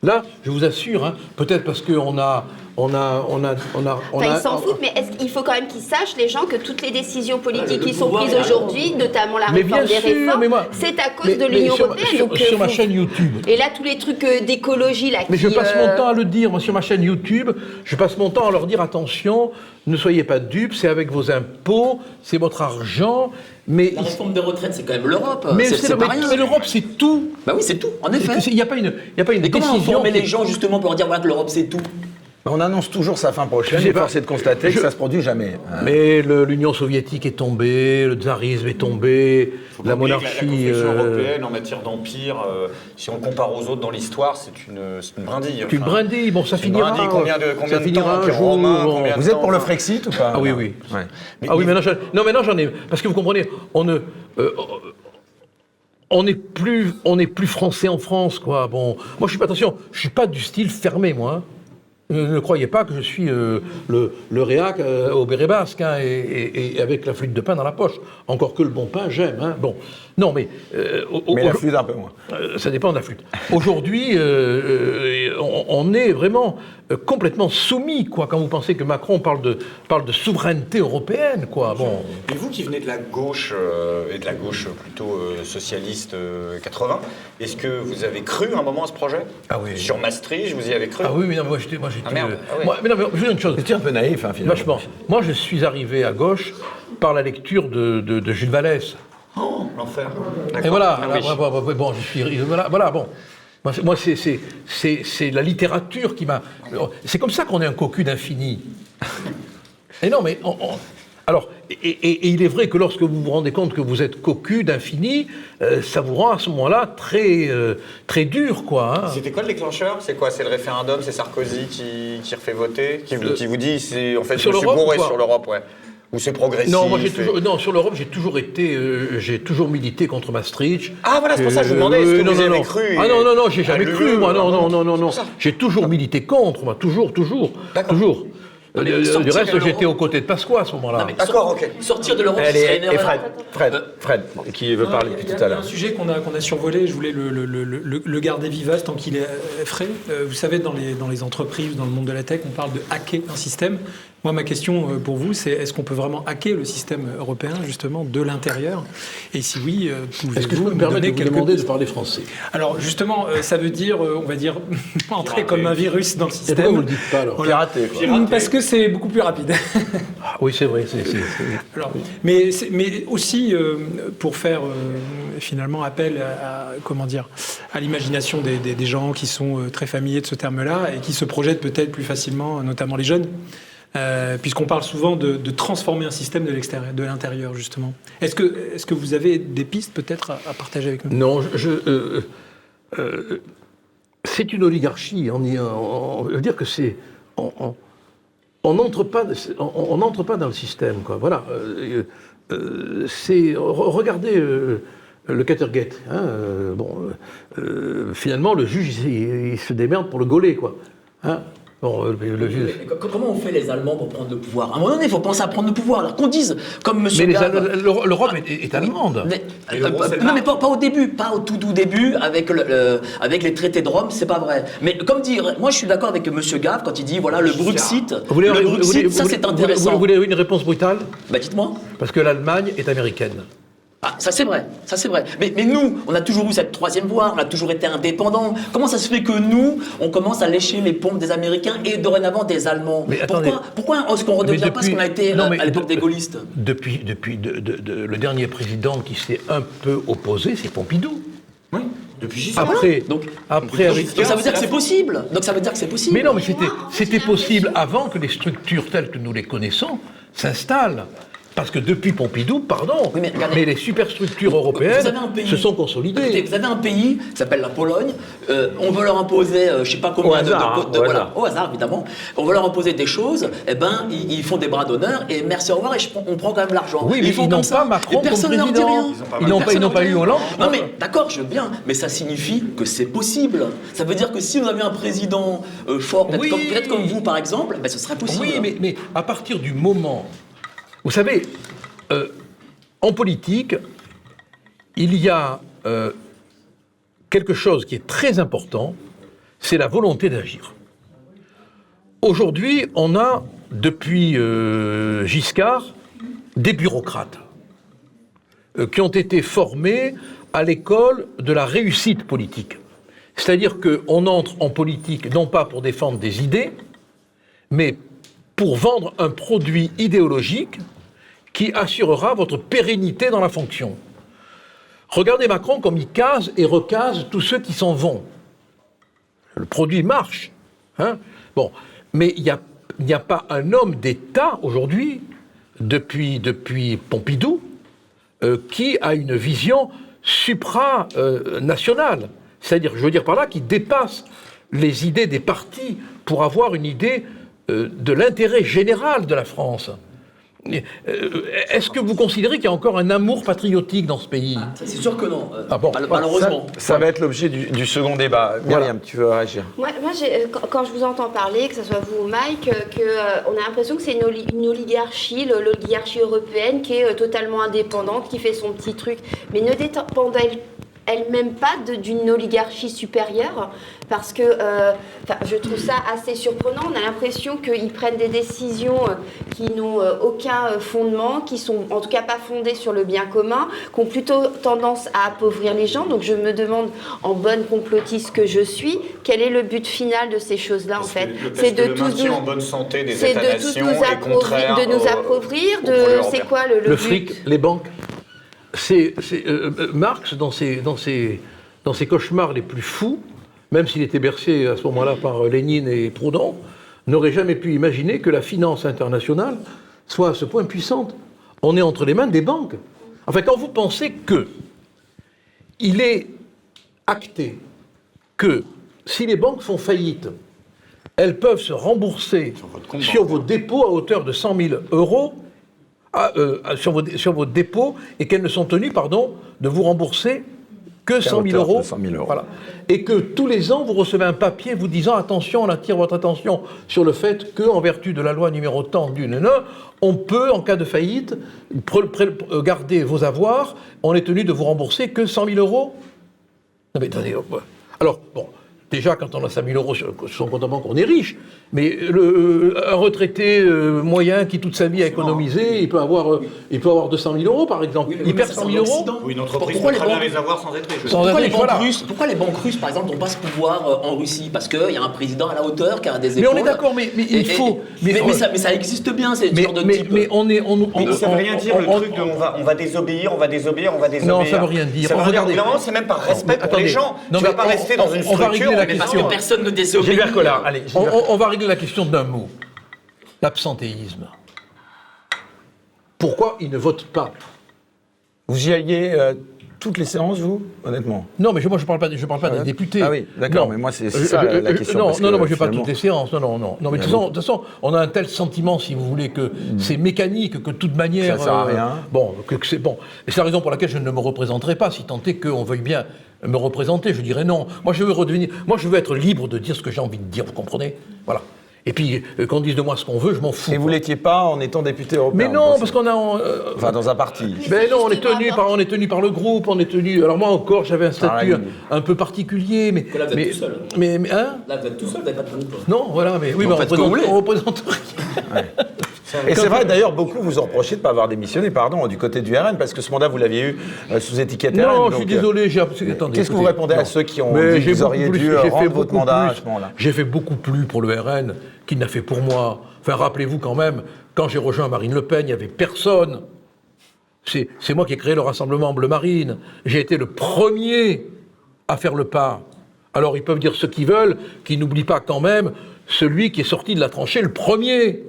Là, je vous assure, hein, peut-être parce qu'on a. Ils s'en foutent, mais est-ce qu'il faut quand même qu'ils sachent, les gens, que toutes les décisions politiques qui sont prises aujourd'hui, notamment la réforme des réformes, c'est à cause de l'Union européenne. Sur ma chaîne YouTube. Et là, tous les trucs d'écologie, là. Mais je passe mon temps à le dire, moi, sur ma chaîne YouTube, je passe mon temps à leur dire attention, ne soyez pas dupes, c'est avec vos impôts, c'est votre argent. Mais la réforme des retraites, c'est quand même l'Europe. Mais l'Europe, c'est tout. Bah oui, c'est tout, en effet. Il n'y a pas une décision. Comment informer les gens, justement, pour leur dire que l'Europe, c'est tout ? On annonce toujours sa fin prochaine, et force est de constater que ça ne se produit jamais. Mais l'Union soviétique est tombée, le tsarisme est tombé, la monarchie... La construction européenne en matière d'empire, si on compare aux autres dans l'histoire, c'est une brindille. C'est une brindille, bon, ça finira. Combien de temps, un jour. Vous êtes pour le Frexit ou pas ? Ah oui. Ouais. Maintenant j'en ai... Parce que vous comprenez, on n'est plus français en France, quoi. Bon, moi je suis pas du style fermé, moi. Hein. Ne croyez pas que je suis le réac au béret basque, hein, et avec la flûte de pain dans la poche. Encore que le bon pain, j'aime. Hein. Bon, non, mais... mais la flûte un peu moins. Ça dépend de la flûte. Aujourd'hui, on est vraiment complètement soumis, quoi, quand vous pensez que Macron parle de souveraineté européenne, quoi. Bon. Et vous qui venez de la gauche, et de la gauche plutôt socialiste 80, est-ce que vous avez cru un moment à ce projet ? Ah oui. Sur Maastricht, vous y avez cru ? Ah oui, non, moi j'étais... merde. Mais je veux dire une chose. C'était un peu naïf, finalement. Vachement. Moi, je suis arrivé à gauche par la lecture de Jules Vallès. Oh, l'enfer. Et voilà. Bon, je suis... Voilà, bon. Moi, c'est la littérature qui m'a... C'est comme ça qu'on est un cocu d'infini. Et non, mais... Alors, et il est vrai que lorsque vous vous rendez compte que vous êtes cocu d'infini, ça vous rend à ce moment-là très dur, quoi. Hein. C'était quoi le déclencheur ? C'est quoi ? C'est le référendum ? C'est Sarkozy qui refait voter ? Qui vous dit, c'est en fait, je suis bourré sur l'Europe, ouais. Ou c'est progressif ? Non, moi sur l'Europe, j'ai toujours milité contre Maastricht. Ah voilà, c'est pour ça que je vous demandais, est-ce que vous y avez cru ? Ah non, j'ai jamais cru, moi, non. J'ai toujours milité contre, moi, toujours. D'accord. Toujours. Du reste, j'étais aux côtés de Pasqua à ce moment-là. D'accord, ok. Sortir de l'Europe, ce serait une erreur. Fred, qui veut parler depuis tout à l'heure. Un sujet qu'on a survolé, je voulais le garder vivace tant qu'il est frais. Vous savez, dans les entreprises, dans le monde de la tech, on parle de hacker un système. Moi, ma question pour vous, c'est est-ce qu'on peut vraiment hacker le système européen, justement, de l'intérieur ? Et si oui, pouvez-vous est-ce que je peux me permettre de vous demander de parler français ? Alors, justement, ça veut dire, on va dire, entrer comme un virus dans le système. Et pourquoi vous ne le dites pas, alors ? Pirater. Parce que c'est beaucoup plus rapide. Oui, c'est vrai. Alors, mais aussi, pour faire finalement appel à l'imagination des gens qui sont très familiers de ce terme-là et qui se projettent peut-être plus facilement, notamment les jeunes. Puisqu'on parle souvent de transformer un système de l'extérieur, de l'intérieur, justement. Est-ce que vous avez des pistes, peut-être, à partager avec nous ? Non, c'est une oligarchie. On veut dire que c'est... On n'entre pas dans le système, quoi. Voilà. Regardez le Catergate. Hein, finalement, le juge, il se démerde pour le gauler, quoi. Hein. Bon, le vieux. Comment on fait les Allemands pour prendre le pouvoir? À un moment donné, il faut penser à prendre le pouvoir. Alors qu'on dise, comme M. Gave... l'Europe est allemande. Non, mais pas au début, pas au tout début, avec les traités de Rome, c'est pas vrai. Mais comme dire, moi je suis d'accord avec M. Gave quand il dit, voilà, le Bruxit, ça c'est intéressant. Vous voulez une réponse brutale? Bah dites-moi. Parce que l'Allemagne est américaine. Ah, ça c'est vrai. Mais nous, on a toujours eu cette troisième voie, on a toujours été indépendants. Comment ça se fait que nous, on commence à lécher les pompes des Américains et dorénavant des Allemands? Mais attendez, pourquoi est-ce qu'on ne redevient pas ce qu'on a été à l'époque des gaullistes? Depuis le dernier président qui s'est un peu opposé, c'est Pompidou. Oui. Depuis Giscard. Donc ça veut dire que c'est possible. Mais non, mais c'était possible avant que les structures telles que nous les connaissons s'installent. Parce que depuis Pompidou, pardon, mais les superstructures européennes se sont consolidées. Écoutez, vous avez un pays qui s'appelle la Pologne, on veut leur imposer, je ne sais pas combien au hasard évidemment, on veut leur imposer des choses, eh ben ils font des bras d'honneur et merci au revoir et on prend quand même l'argent. Oui, mais ils n'ont pas Macron comme président. Ils n'ont pas eu Hollande. Non mais d'accord, je veux bien, mais ça signifie que c'est possible. Ça veut dire que si on avait un président fort, peut-être comme vous par exemple, ben ce serait possible. Oui, mais à partir du moment... Vous savez, en politique, il y a quelque chose qui est très important, c'est la volonté d'agir. Aujourd'hui, on a, depuis Giscard, des bureaucrates qui ont été formés à l'école de la réussite politique. C'est-à-dire qu'on entre en politique non pas pour défendre des idées, mais pour vendre un produit idéologique qui assurera votre pérennité dans la fonction. Regardez Macron comme il case et recase tous ceux qui s'en vont. Le produit marche. Hein? Bon, mais il n'y a pas un homme d'État aujourd'hui, depuis Pompidou, qui a une vision supranationale. C'est-à-dire, je veux dire par là, qui dépasse les idées des partis pour avoir une idée de l'intérêt général de la France. Est-ce que vous considérez qu'il y a encore un amour patriotique dans ce pays? C'est sûr que non, malheureusement. Ça va être l'objet du second débat. Myriam, tu veux réagir? Moi quand je vous entends parler, que ce soit vous ou Mike, on a l'impression que c'est une oligarchie, l'oligarchie européenne qui est totalement indépendante, qui fait son petit truc, mais ne dépend elle-même pas d'une oligarchie supérieure, parce que je trouve ça assez surprenant. On a l'impression qu'ils prennent des décisions qui n'ont aucun fondement, qui sont en tout cas pas fondées sur le bien commun, qui ont plutôt tendance à appauvrir les gens. Donc je me demande, en bonne complotiste que je suis, quel est le but final de ces choses-là en fait? C'est de tous nous en bonne santé des États-nations de nous appauvrir, c'est quoi le but? Fric, les banques. C'est Marx, dans ses cauchemars les plus fous, même s'il était bercé à ce moment-là par Lénine et Proudhon, n'aurait jamais pu imaginer que la finance internationale soit à ce point puissante. On est entre les mains des banques. Enfin, quand vous pensez il est acté que si les banques font faillite, elles peuvent se rembourser sur vos dépôts à hauteur de 100 000 euros, sur vos dépôts, et qu'elles ne sont tenues, de vous rembourser que 100 000 euros. Voilà. Et que tous les ans, vous recevez un papier vous disant, attention, on attire votre attention sur le fait qu'en vertu de la loi numéro tant on peut, en cas de faillite, garder vos avoirs, on est tenu de vous rembourser que 100 000 euros. Non mais attendez, alors, bon... Déjà, quand on a 5 000 euros sur son compte en banque, on est riche. Mais un retraité moyen qui toute sa vie a économisé, il peut avoir 200 000 euros, par exemple. Il perd 100 000 euros. Une entreprise peut très bien les avoir sans être riche. Pourquoi les banques russes, par exemple, n'ont pas ce pouvoir en Russie? Parce qu'il y a un président à la hauteur qui a des épaules. Mais on est d'accord, mais il faut... Mais ça existe bien, c'est ce genre de type. Mais on est... ça ne veut rien dire, le truc de on va désobéir. Non, ça ne veut rien dire. Regardez, c'est même par respect pour les gens. Tu ne vas pas rester dans une structure... Parce que personne ne désobéit. Gilbert Collard, allez. On va régler la question d'un mot. L'absentéisme. Pourquoi ils ne votent pas? Vous y alliez toutes les séances, vous, honnêtement? Non, mais moi je parle pas des députés. Ah oui, d'accord, mais moi c'est ça la question. Non, moi je ne vais pas toutes les séances. Non. Mais de toute façon, on a un tel sentiment, si vous voulez, que c'est mécanique, que de toute manière... Ça sert à rien. Bon, que c'est bon. Et c'est la raison pour laquelle je ne me représenterai pas, si tant est qu'on veuille bien me représenter. Je dirais non. Moi je veux être libre de dire ce que j'ai envie de dire, vous comprenez? Voilà. Et puis, qu'on dise de moi ce qu'on veut, je m'en fous. Et vous l'étiez pas en étant député européen? Mais non, parce qu'on a... Enfin, dans un parti. Ben non, on est tenu par le groupe, on est tenu... Alors moi encore, j'avais un statut un peu particulier, mais... Là, vous êtes tout seul. Hein? Là, vous êtes tout seul, vous n'avez pas de groupe. Non, voilà, mais oui, mais on représente rien. Et c'est vrai, d'ailleurs, beaucoup vous ont reproché de ne pas avoir démissionné, du côté du RN, parce que ce mandat, vous l'aviez eu sous étiquette RN. Non, je suis désolé, attendez. Qu'est-ce que vous répondez à ceux qui ont dit que vous auriez dû rendre votre mandat à ce moment-là? J'ai fait beaucoup plus pour le RN qu'il n'a fait pour moi. Enfin, rappelez-vous quand même, quand j'ai rejoint Marine Le Pen, il n'y avait personne. C'est moi qui ai créé le Rassemblement Bleu Marine. J'ai été le premier à faire le pas. Alors, ils peuvent dire ce qu'ils veulent, qu'ils n'oublient pas quand même celui qui est sorti de la tranchée le premier.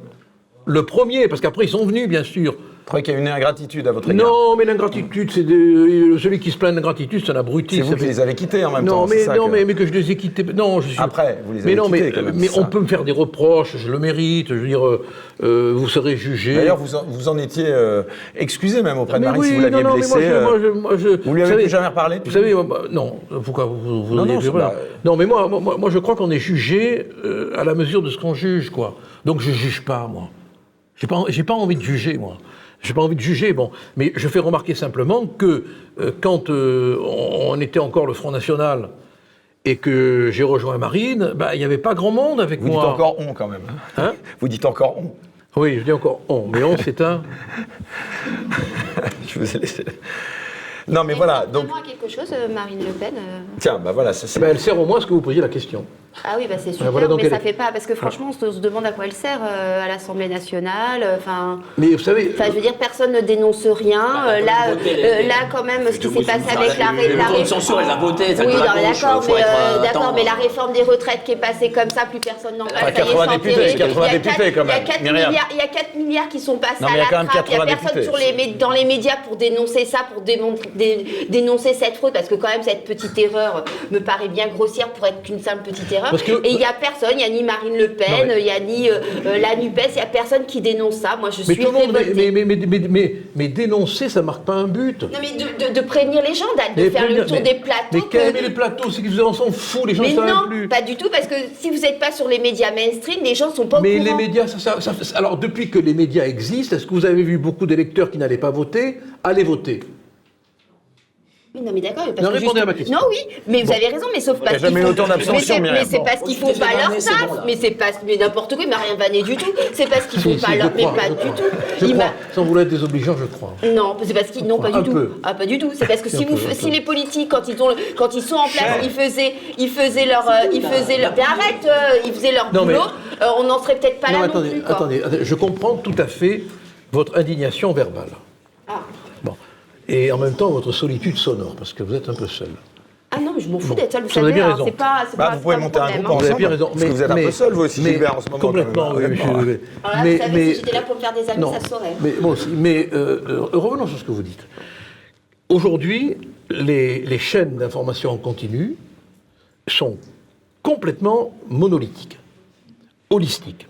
Le premier, parce qu'après, ils sont venus, bien sûr. Vous trouvez qu'il y a une ingratitude à votre égard? Non, mais l'ingratitude, c'est celui qui se plaint d'ingratitude, c'est un abruti. C'est vous qui les avez quittés en même temps. Mais que je les ai quittés. Non, je suis... Après, vous les avez quittés quand même. Mais on peut me faire des reproches, je le mérite. Je veux dire, vous serez jugé. D'ailleurs, vous en étiez excusé même auprès de Marine si vous l'aviez blessé. Vous lui avez plus jamais reparlé? Vous savez, non. Pourquoi vous non, mais moi, je crois qu'on est jugé à la mesure de ce qu'on juge, quoi. Donc je juge pas, moi. J'ai pas envie de juger, moi. J'ai pas envie de juger, bon. Mais je fais remarquer simplement que quand on était encore le Front National et que j'ai rejoint Marine, il n'y avait pas grand monde avec moi. Vous dites encore on, quand même. Hein? Vous dites encore on. Oui, je dis encore on. Mais on, c'est un... Je vous ai laissé... Non, mais voilà, donc... à quelque chose, Marine Le Pen Tiens, voilà, ça c'est... elle sert au moins à ce que vous posiez la question. Ah oui, c'est super, voilà, mais ça fait pas... Parce que franchement, on se demande à quoi elle sert à l'Assemblée nationale, Mais vous savez... je veux dire, personne ne dénonce rien. Là, quand même, ce qui s'est passé avec la réforme... La censure, elle a voté, ça oui, d'accord, mais la réforme des retraites qui est passée comme ça, plus personne n'en parle. 80 députés, quand même. Il y a 4 milliards qui sont passés à la trappe. Il n'y a personne dans les médias pour dénoncer ça, pour dénoncer cette fraude, parce que quand même, cette petite erreur me paraît bien grossière pour être qu'une simple petite erreur. Et il n'y a personne, il n'y a ni Marine Le Pen, il n'y a ni la NUPES, il n'y a personne qui dénonce ça. Moi, je suis révoltée. Mais dénoncer, ça ne marque pas un but. Non, mais de prévenir les gens, de faire le tour des plateaux. Mais calmez les plateaux, c'est qu'ils en sont fous, les gens ne savent plus. Mais non, pas du tout, parce que si vous n'êtes pas sur les médias mainstream, les gens ne sont pas au courant. Mais les médias, alors depuis que les médias existent, est-ce que vous avez vu beaucoup d'électeurs qui n'allaient pas voter aller voter? Non, mais d'accord, non, répondez à ma question. Non, oui, mais vous avez raison, mais sauf parce qu'ils font... Mais c'est parce qu'ils font pas leur taf, mais n'importe quoi, il m'a rien vanné du tout. C'est parce qu'ils font pas leur... Mais pas du tout. Je crois, sans vouloir être désobligeant, je crois. Non, c'est parce qu'ils... Non, pas du tout. Ah, pas du tout. C'est parce que si les politiques, quand ils sont en place, ils faisaient leur... Mais arrête, ils faisaient leur boulot, on n'en serait peut-être pas là non plus. Attendez, je comprends tout à fait votre indignation verbale. Ah. Bon. Et en même temps, votre solitude sonore, parce que vous êtes un peu seul. Ah non, mais je m'en fous d'être seul, vous savez, c'est pas vous pouvez monter un groupe ensemble, vous avez bien raison. Parce que vous êtes un peu seul, vous aussi, Gilbert, en ce moment. Complètement, oui. Alors là, vous savez, si j'étais là pour me faire des amis, ça se saurait. Mais moi aussi. Mais revenons sur ce que vous dites. Aujourd'hui, les chaînes d'information en continu sont complètement monolithiques, holistiques.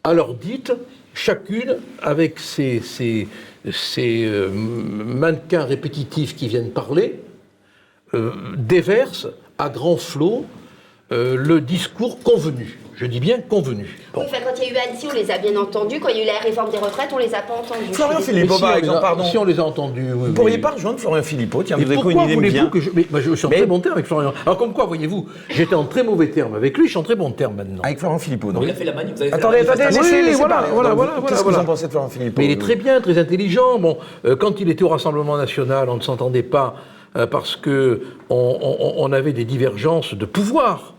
Alors dites, chacune avec ses mannequins répétitifs qui viennent parler, déversent à grand flot le discours convenu. Je dis bien convenu. Bon. Oui, quand il y a eu Annecy, on les a bien entendus. Quand il y a eu la réforme des retraites, on les a pas entendus. Florian Philippot, par exemple, pardon. Si on les a entendus, oui. Vous ne pourriez pas rejoindre Florian Philippot? Tiens, vous avez pourquoi voulez-vous que je... je suis en très bon terme avec Florian. Alors, comme quoi, voyez-vous, j'étais en très mauvais terme avec lui, je suis en très bon terme maintenant. Avec Florian Philippot, non? Il a fait la manif, vous avez fait Attendez, laissez voilà. Qu'est-ce que vous en pensez de Florian Philippot? Mais il est très bien, très intelligent. Bon, quand il était au Rassemblement National, on ne s'entendait pas parce qu'on avait des divergences de pouvoir.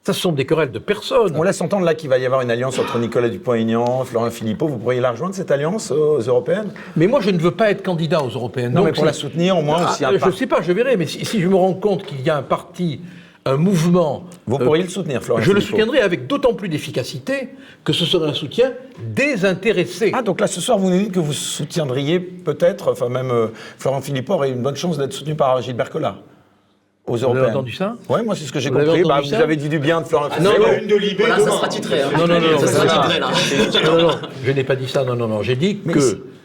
Ça, ce sont des querelles de personnes. On laisse entendre là qu'il va y avoir une alliance entre Nicolas Dupont-Aignan, Florian Philippot. Vous pourriez la rejoindre, cette alliance, aux européennes? Mais moi, je ne veux pas être candidat aux européennes. Non, mais pour la soutenir, au moins, aussi un parti. Je ne sais pas, je verrai. Mais si je me rends compte qu'il y a un parti, un mouvement... Vous pourriez le soutenir, Florian Philippot? Je le soutiendrai avec d'autant plus d'efficacité que ce serait un soutien désintéressé. Ah, donc là, ce soir, vous nous dites que vous soutiendriez peut-être, enfin même Florian Philippot aurait une bonne chance d'être soutenu par Gilbert Collard. Aux vous avez entendu ça? Oui, moi c'est ce que j'ai compris. Vous avez dit du bien de Florian Philippot. Non, une de Libé, ça sera titré. Non, je n'ai pas dit ça. Non. J'ai dit que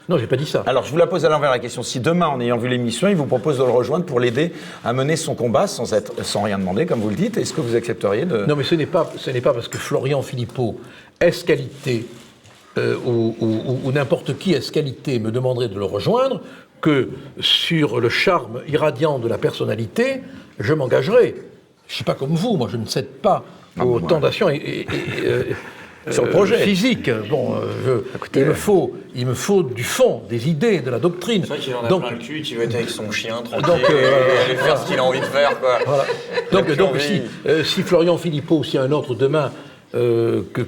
Non, j'ai pas dit ça. Alors, je vous la pose à l'envers la question. Si demain, en ayant vu l'émission, il vous propose de le rejoindre pour l'aider à mener son combat sans rien demander, comme vous le dites, est-ce que vous accepteriez de... Non, mais ce n'est pas parce que Florian Philippot, est-qualité, ou n'importe qui est-qualité me demanderait de le rejoindre, que sur le charme irradiant de la personnalité, je m'engagerai. Je ne suis pas comme vous, moi je ne cède pas aux tentations sur le projet physique. Bon, il me faut du fond, des idées, de la doctrine. C'est vrai qu'il en a donc, plein le cul, qu'il veut être avec son chien tranquille, aller faire ce qu'il a envie de faire, quoi. Voilà. Donc si Florian Philippot ou si un autre demain que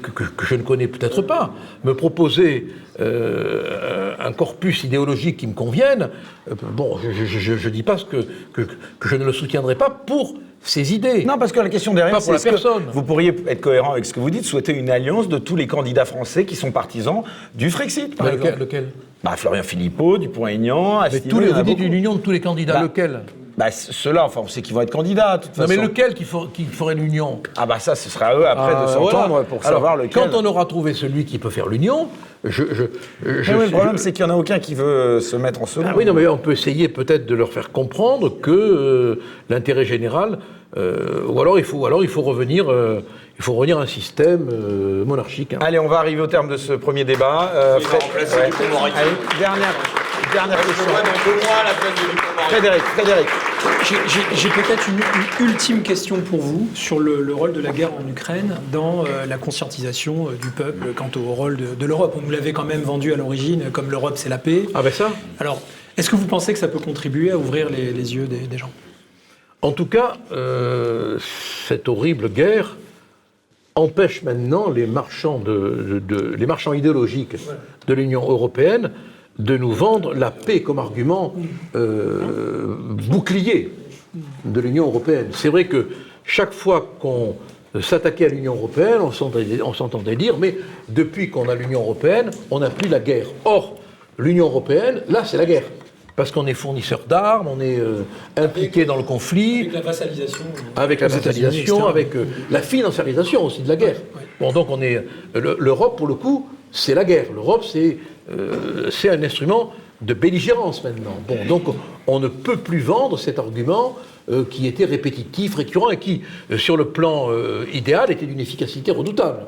je ne connais peut-être pas, me proposait un corpus idéologique qui me convienne, bon, je ne dis pas que je ne le soutiendrai pas pour ses idées. Non, parce que la question derrière, c'est est-ce que vous pourriez être cohérent avec ce que vous dites, souhaiter une alliance de tous les candidats français qui sont partisans du Frexit, par exemple. Lequel Florian Philippot, Dupont-Aignan, Asselineau... Vous dites une union de tous les candidats, lequel ceux-là, enfin, on sait qu'ils vont être candidats, de toute façon. Mais lequel qui ferait l'union ça, ce sera à eux, après, de s'entendre pour savoir lequel... Quand on aura trouvé celui qui peut faire l'union, le problème, c'est qu'il n'y en a aucun qui veut se mettre en second. Oui, non, mais on peut essayer peut-être de leur faire comprendre que l'intérêt général... ou alors il faut revenir à un système monarchique. Allez, on va arriver au terme de ce premier débat. Allez, dernière question. Frédéric. J'ai peut-être une ultime question pour vous sur le rôle de la guerre en Ukraine dans la conscientisation du peuple quant au rôle de l'Europe. On nous l'avait quand même vendu à l'origine comme l'Europe c'est la paix. Ah ben ça. Alors, est-ce que vous pensez que ça peut contribuer à ouvrir les yeux des gens ? En tout cas, cette horrible guerre empêche maintenant les marchands idéologiques de l'Union européenne de nous vendre la paix comme argument bouclier de l'Union européenne. C'est vrai que chaque fois qu'on s'attaquait à l'Union européenne, on s'entendait dire, mais depuis qu'on a l'Union européenne, on n'a plus la guerre. Or, l'Union européenne, là, c'est la guerre. Parce qu'on est fournisseur d'armes, on est impliqué dans le conflit. Avec la vassalisation. Avec la vassalisation, avec la financiarisation aussi de la guerre. Ouais. Bon, donc on est... L'Europe, pour le coup, c'est la guerre. L'Europe, c'est un instrument de belligérance maintenant. Bon, donc on ne peut plus vendre cet argument qui était répétitif, récurrent, et qui, sur le plan idéal, était d'une efficacité redoutable.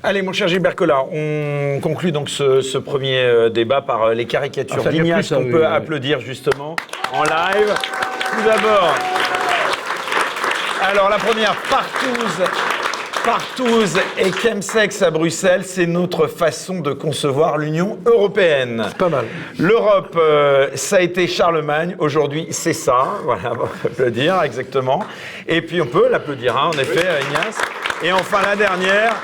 Allez, mon cher Gilbert Collard, on conclut donc ce premier débat par les caricatures d'Ignace qu'on peut applaudir justement en live. Tout d'abord, alors la première, Partouze et chemsex à Bruxelles, c'est notre façon de concevoir l'Union européenne. C'est pas mal. L'Europe, ça a été Charlemagne, aujourd'hui c'est ça, voilà, on peut applaudir exactement. Et puis on peut l'applaudir, en effet, Ignace. Et enfin la dernière...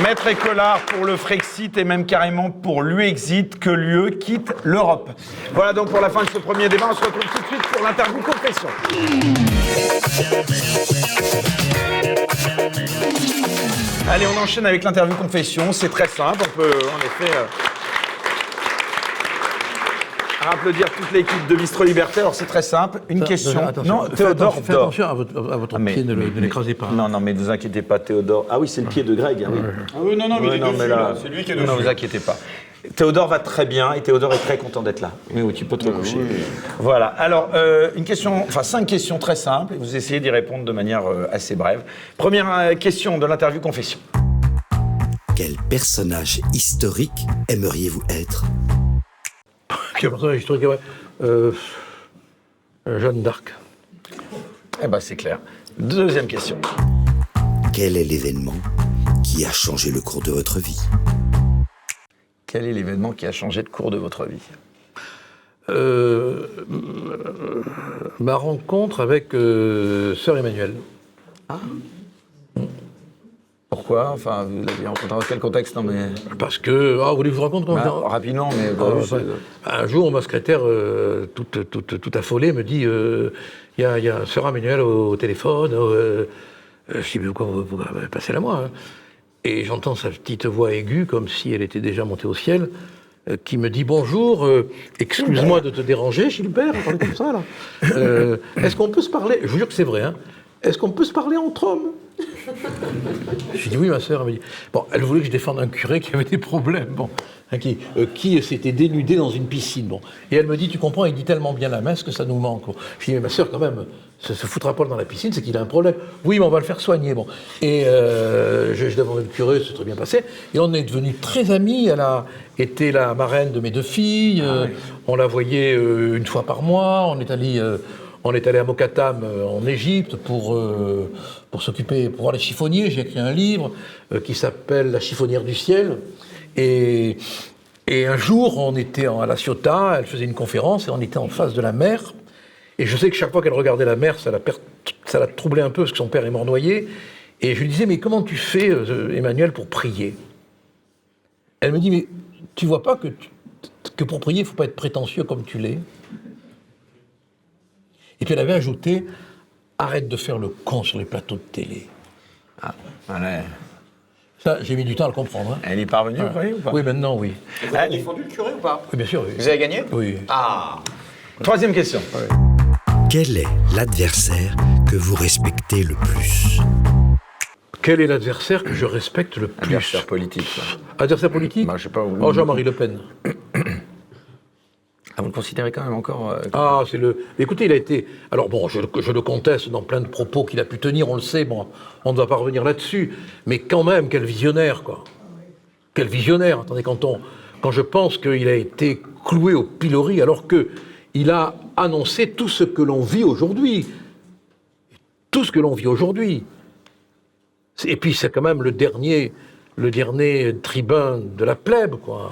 Maître Écolard pour le Frexit et même carrément pour l'Uexit, que l'UE quitte l'Europe. Voilà donc pour la fin de ce premier débat. On se retrouve tout de suite pour l'interview confession. Allez, on enchaîne avec l'interview confession. C'est très simple. On peut en effet applaudir toute l'équipe de Bistrot Liberté. Alors c'est très simple. Une question. Attention. Non, Théodore. Faites attention à votre pied, ne l'écrasez pas. Non, mais ne vous inquiétez pas, Théodore. Ah oui, c'est le pied de Greg. Hein, oui. Ah oui, non, mais il est dessus, là. C'est lui qui est dessus. Non, vous inquiétez pas. Théodore va très bien et Théodore est très content d'être là. Oui, tu peux te recoucher. Oui. Voilà. Alors, une question, enfin 5 questions très simples et vous essayez d'y répondre de manière assez brève. Première question de l'interview confession. Quel personnage historique aimeriez-vous être ? Quel personnage historique, ouais. Jeanne d'Arc. Eh ben, c'est clair. Deuxième question. Quel est l'événement qui a changé le cours de votre vie ? Quel est l'événement qui a changé le cours de votre vie ? Ma rencontre avec Sœur Emmanuelle. Ah. Pourquoi ? Enfin, vous l'avez rencontré dans quel contexte ? Non, mais... Parce que... Ah, vous voulez que je vous raconte comment rapidement, mais... un jour, ma secrétaire, toute affolée, me dit il y a Sœur Emmanuelle au téléphone. Je dis, mais pourquoi vous passez-la moi hein. Et j'entends sa petite voix aiguë, comme si elle était déjà montée au ciel, qui me dit « Bonjour, excuse-moi de te déranger, Gilbert, on est comme ça, là. Est-ce qu'on peut se parler ?» Je vous jure que c'est vrai, hein. « Est-ce qu'on peut se parler entre hommes ?» Je lui dis oui, ma sœur. Elle me dit, bon, elle voulait que je défende un curé qui avait des problèmes, bon, hein, qui s'était dénudé dans une piscine, bon. Et elle me dit, tu comprends, il dit tellement bien la messe que ça nous manque. Bon. Je dis, mais ma sœur, quand même, se foutra pas dans la piscine, c'est qu'il a un problème. Oui, mais on va le faire soigner, bon. Et je demandais le curé, c'est très bien passé. Et on est devenus très amis. Elle a été la marraine de mes 2 filles. Oui. On la voyait une fois par mois. On est allé à Mokatam en Égypte pour s'occuper, pour voir les chiffonniers. J'ai écrit un livre qui s'appelle La chiffonnière du ciel. Et un jour, on était à La Ciotat, elle faisait une conférence et on était en face de la mer. Et je sais que chaque fois qu'elle regardait la mer, ça la troublait un peu parce que son père est mort noyé. Et je lui disais, mais comment tu fais, Emmanuel, pour prier ? Elle me dit, mais tu vois pas que pour prier, il ne faut pas être prétentieux comme tu l'es ? Et puis elle avait ajouté, arrête de faire le con sur les plateaux de télé. Ah, voilà. Ça, j'ai mis du temps à le comprendre. Hein. Elle est parvenue, vous voyez, ou pas ? Oui, maintenant, oui. Vous avez défendu le curé ou pas ? Oui, bien sûr. Oui. Vous avez gagné ? Oui. Ah. 3e question. Oui. Quel est l'adversaire que vous respectez le plus ? Quel est l'adversaire que je respecte le plus ? Adversaire politique. Ça. Adversaire politique ? Bah, je sais pas. Oh, Jean-Marie Le Pen. Ah, vous le considérez quand même encore Ah, c'est le... Écoutez, il a été... Alors bon, je le conteste dans plein de propos qu'il a pu tenir, on le sait, bon, on ne va pas revenir là-dessus, mais quand même, quel visionnaire, quoi. Quel visionnaire. Attendez, quand je pense qu'il a été cloué au pilori alors qu'il a annoncé tout ce que l'on vit aujourd'hui. Tout ce que l'on vit aujourd'hui. Et puis c'est quand même le dernier tribun de la plèbe, quoi.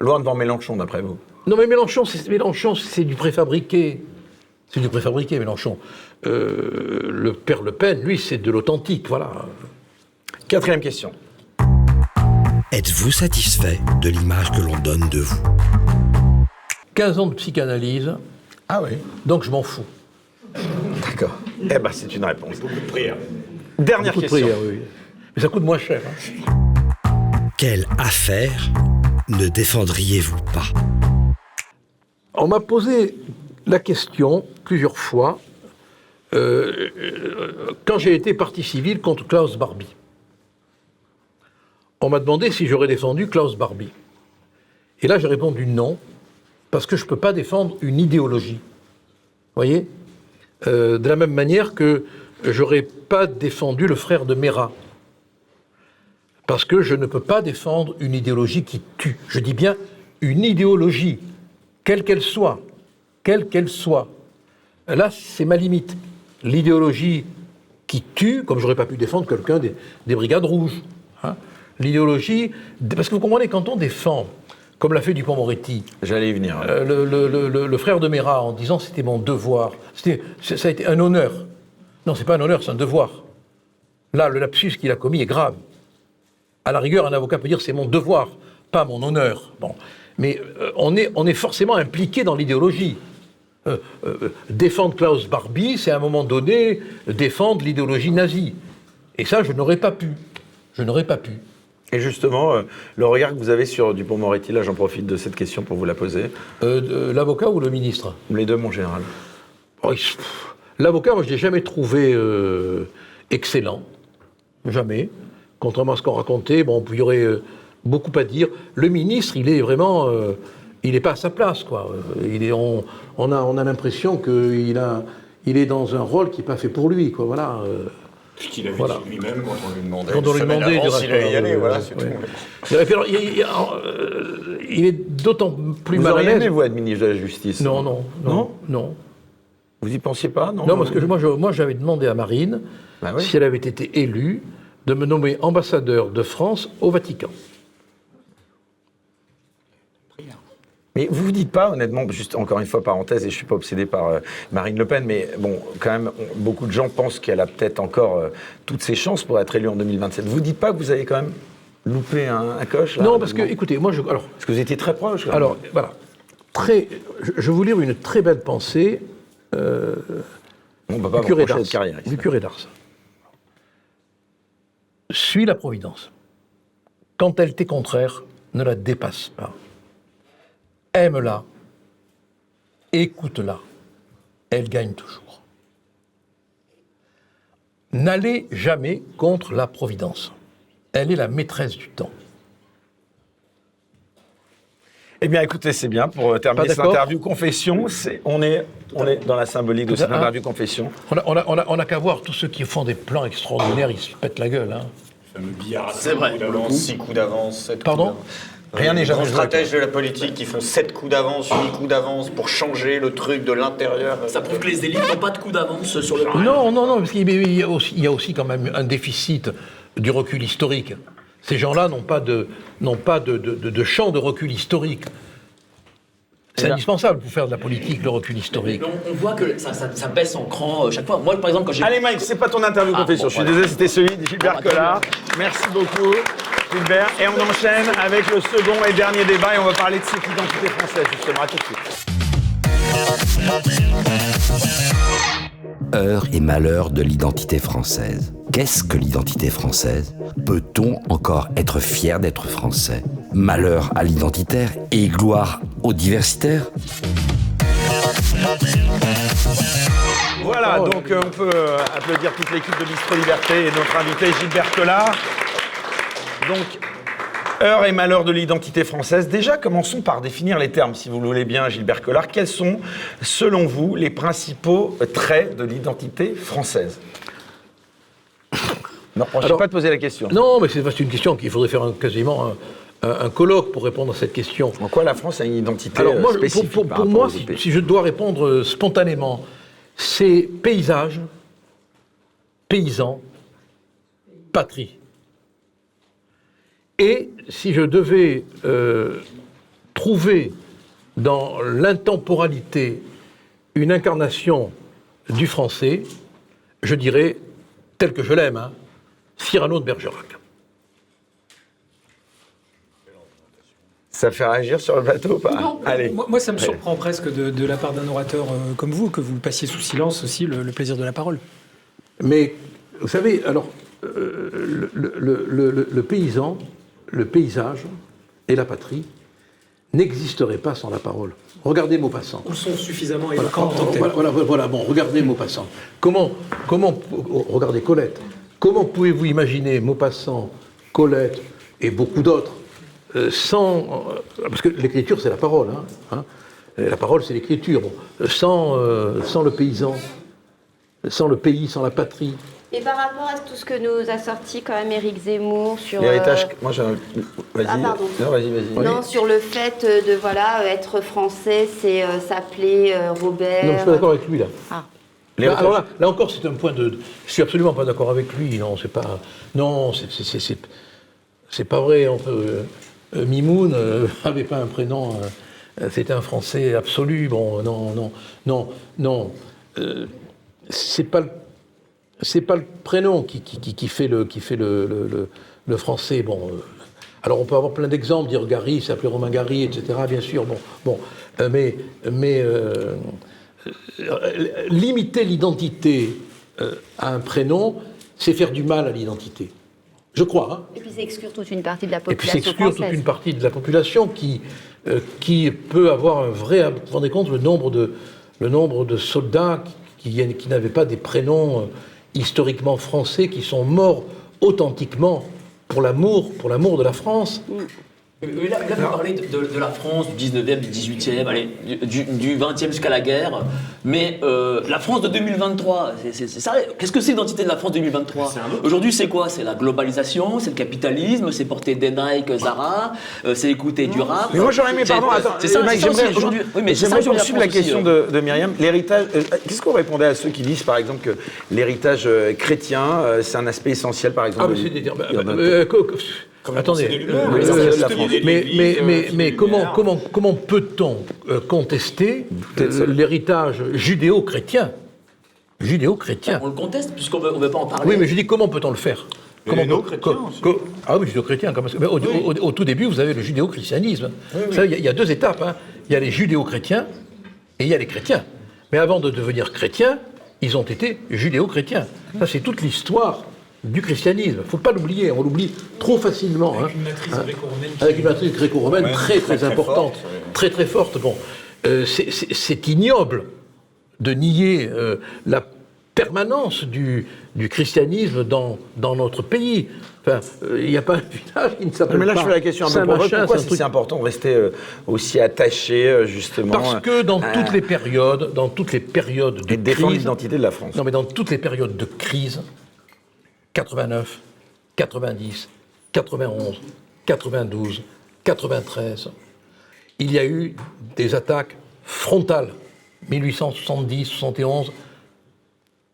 Loin devant Mélenchon, d'après vous. Non, mais Mélenchon, c'est du préfabriqué. C'est du préfabriqué, Mélenchon. Le père Le Pen, lui, c'est de l'authentique, voilà. 4e question. Êtes-vous satisfait de l'image que l'on donne de vous ? 15 ans de psychanalyse. Ah oui. Donc je m'en fous. D'accord. Eh ben, c'est une réponse. Beaucoup de prières. Dernière question. Prières, oui. Mais ça coûte moins cher. Hein. Quelle affaire ne défendriez-vous pas ? On m'a posé la question plusieurs fois quand j'ai été partie civile contre Klaus Barbie. On m'a demandé si j'aurais défendu Klaus Barbie. Et là, j'ai répondu non, parce que je ne peux pas défendre une idéologie. Vous voyez ? De la même manière que je n'aurais pas défendu le frère de Mera. Parce que je ne peux pas défendre une idéologie qui tue. Je dis bien une idéologie, quelle qu'elle soit. Quelle qu'elle soit. Là, c'est ma limite. L'idéologie qui tue, comme je n'aurais pas pu défendre quelqu'un des Brigades Rouges. Hein. L'idéologie... Parce que vous comprenez, quand on défend, comme l'a fait Dupond-Moretti... J'allais y venir. Le frère de Mera, en disant c'était mon devoir. Ça a été un honneur. Non, c'est pas un honneur, c'est un devoir. Là, le lapsus qu'il a commis est grave. À la rigueur, un avocat peut dire c'est mon devoir, pas mon honneur. Bon. Mais on est forcément impliqué dans l'idéologie. Défendre Klaus Barbie, c'est à un moment donné défendre l'idéologie nazie. Et ça, je n'aurais pas pu. Je n'aurais pas pu. Et justement, le regard que vous avez sur Dupond-Moretti, là, j'en profite de cette question pour vous la poser. L'avocat ou le ministre ? Les deux, mon général. L'avocat, moi, je ne l'ai jamais trouvé excellent. Jamais. Contrairement à ce qu'on racontait, bon, il y aurait beaucoup à dire. Le ministre, il est vraiment... il n'est pas à sa place, quoi. On a l'impression qu'il est dans un rôle qui n'est pas fait pour lui, quoi. Voilà. Ce qu'il avait voilà. dit lui-même quand on lui demandait. Quand on lui demandait s'il allait y aller, voilà, c'est ouais. tout. Et puis alors, il est d'autant plus mal à l'aise. Vous auriez aimé, vous, être ministre de la Justice ? Non. Vous y pensiez pas ? Non, parce que moi, j'avais demandé à Marine, oui. si elle avait été élue, de me nommer ambassadeur de France au Vatican. Mais vous vous dites pas, honnêtement, juste encore une fois, parenthèse, et je suis pas obsédé par Marine Le Pen, mais bon, quand même, beaucoup de gens pensent qu'elle a peut-être encore toutes ses chances pour être élue en 2027. Vous dites pas que vous avez quand même loupé un coche là ? Non, parce que, écoutez, moi, alors... Parce que vous étiez très proche. Alors, voilà. Je vais vous lire une très belle pensée du curé d'Ars. Du curé d'Ars. Suis la Providence. Quand elle t'est contraire, ne la dépasse pas. Aime-la, écoute-la, elle gagne toujours. n'allez jamais contre la Providence. Elle est la maîtresse du temps. Eh bien, écoutez, c'est bien pour terminer cette interview confession. On est dans la symbolique de cette interview confession. On a qu'à voir tous ceux qui font des plans extraordinaires, ils se pètent la gueule. Hein. Le fameux billard, c'est vrai. 6 coups d'avance, 7 coups Pardon d'avance. Rien n'est jamais stratèges de la politique qui font 7 coups d'avance, 8 coups d'avance pour changer le truc de l'intérieur. Ça prouve que les élites n'ont pas de coup d'avance sur le... Non, parce qu'il y a aussi quand même un déficit du recul historique. Ces gens-là n'ont pas de champ de recul historique. C'est indispensable pour faire de la politique, le recul historique. On voit que ça baisse en cran chaque fois. Moi, par exemple, quand j'ai... Allez, Mike, c'est pas ton interview confession. Je suis désolé, c'était celui de Gilbert Collard. Merci beaucoup, Gilbert. Et on enchaîne avec le second et dernier débat et on va parler de cette identité française, justement. À tout de suite. Heure et malheur de l'identité française. Qu'est-ce que l'identité française ? Peut-on encore être fier d'être français ? Malheur à l'identitaire et gloire aux diversitaires ? Voilà, donc on peut applaudir toute l'équipe de Bistro Liberté et notre invité Gilbert Collard. Donc, heure et malheur de l'identité française. Déjà, commençons par définir les termes, si vous le voulez bien, Gilbert Collard. Quels sont, selon vous, les principaux traits de l'identité française ? Ne reprochez pas de poser la question. Non, mais c'est une question qu'il faudrait faire quasiment un colloque pour répondre à cette question. En quoi la France a une identité spécifique pour moi, si je dois répondre spontanément, c'est paysage, paysan, patrie. Et si je devais trouver dans l'intemporalité une incarnation du français, je dirais, tel que je l'aime, Cyrano de Bergerac. Ça fait réagir sur le plateau ou pas ? Non, allez. Moi, ça me surprend presque de la part d'un orateur comme vous, que vous passiez sous silence aussi le plaisir de la parole. Mais, vous savez, alors, le paysan, le paysage et la patrie n'existeraient pas sans la parole. Regardez Maupassant. Ou sont suffisamment éloquents en tant que tel. Voilà, bon, regardez Maupassant. Regardez Colette. Comment pouvez-vous imaginer Maupassant, Colette et beaucoup d'autres sans... parce que l'écriture, c'est la parole. La parole, c'est l'écriture. Bon, sans le paysan, sans le pays, sans la patrie. Et par rapport à tout ce que nous a sorti quand même Éric Zemmour sur... L'héritage... Moi, j'ai... Vas-y. Ah, pardon. Non, vas-y. Non, sur le fait de, être français, c'est s'appeler Robert... Non, je suis pas d'accord avec lui, là. Ah. Alors là encore, c'est un point de... Je suis absolument pas d'accord avec lui. Non, c'est pas... Non, c'est pas vrai. Mimoun avait pas un prénom... c'était un Français absolu. Bon, non. C'est pas le prénom qui fait le français. Bon, alors on peut avoir plein d'exemples, dire Gary, s'appeler Romain Gary, etc. Bien sûr. Mais limiter l'identité à un prénom, c'est faire du mal à l'identité. Je crois. Et puis c'est exclure toute une partie de la population française. Et puis c'est exclure toute une partie de la population qui peut avoir un vrai... Vous vous rendez compte le nombre de soldats qui n'avaient pas des prénoms historiquement français, qui sont morts authentiquement pour l'amour de la France. Là, vous parlez de la France, du 19e, du 18e, allez, du 20e jusqu'à la guerre, mais la France de 2023, c'est ça. Qu'est-ce que c'est l'identité de la France 2023 ? Aujourd'hui, c'est quoi ? C'est la globalisation, c'est le capitalisme, c'est porter des Nike, Zara, c'est écouter du rap. Mais moi, j'aurais aimé, pardon, attends, c'est ça, j'aimerais aujourd'hui. Oui, mais j'aimerais poursuivre la question de Myriam. L'héritage, qu'est-ce qu'on répondait à ceux qui disent, par exemple, que l'héritage chrétien, c'est un aspect essentiel, par exemple. Attendez, mais comment peut-on contester l'héritage judéo-chrétien ? On le conteste puisqu'on ne veut pas en parler. Oui, mais je dis comment peut-on le faire ? Ah oui, judéo-chrétien. Au tout début, vous avez le judéo-christianisme. Il y a deux étapes. Il y a les judéo-chrétiens et il y a les chrétiens. Mais avant de devenir chrétiens, ils ont été judéo-chrétiens. Ça, c'est toute l'histoire du christianisme. Il ne faut pas l'oublier, on l'oublie trop facilement. Avec une matrice gréco-romaine. Avec une matrice gréco-romaine très importante, très forte. Bon, c'est ignoble de nier permanence du christianisme dans notre pays. Enfin, il n'y a pas un village qui ne s'appelle pas. Mais là, je fais la question un peu pour Saint-Machin, pourquoi c'est si important de rester aussi attaché, justement. Parce que dans toutes les périodes de et défendre crise, l'identité de la France. non, mais dans toutes les périodes de crise, 89, 90, 91, 92, 93, il y a eu des attaques frontales, 1870, 71,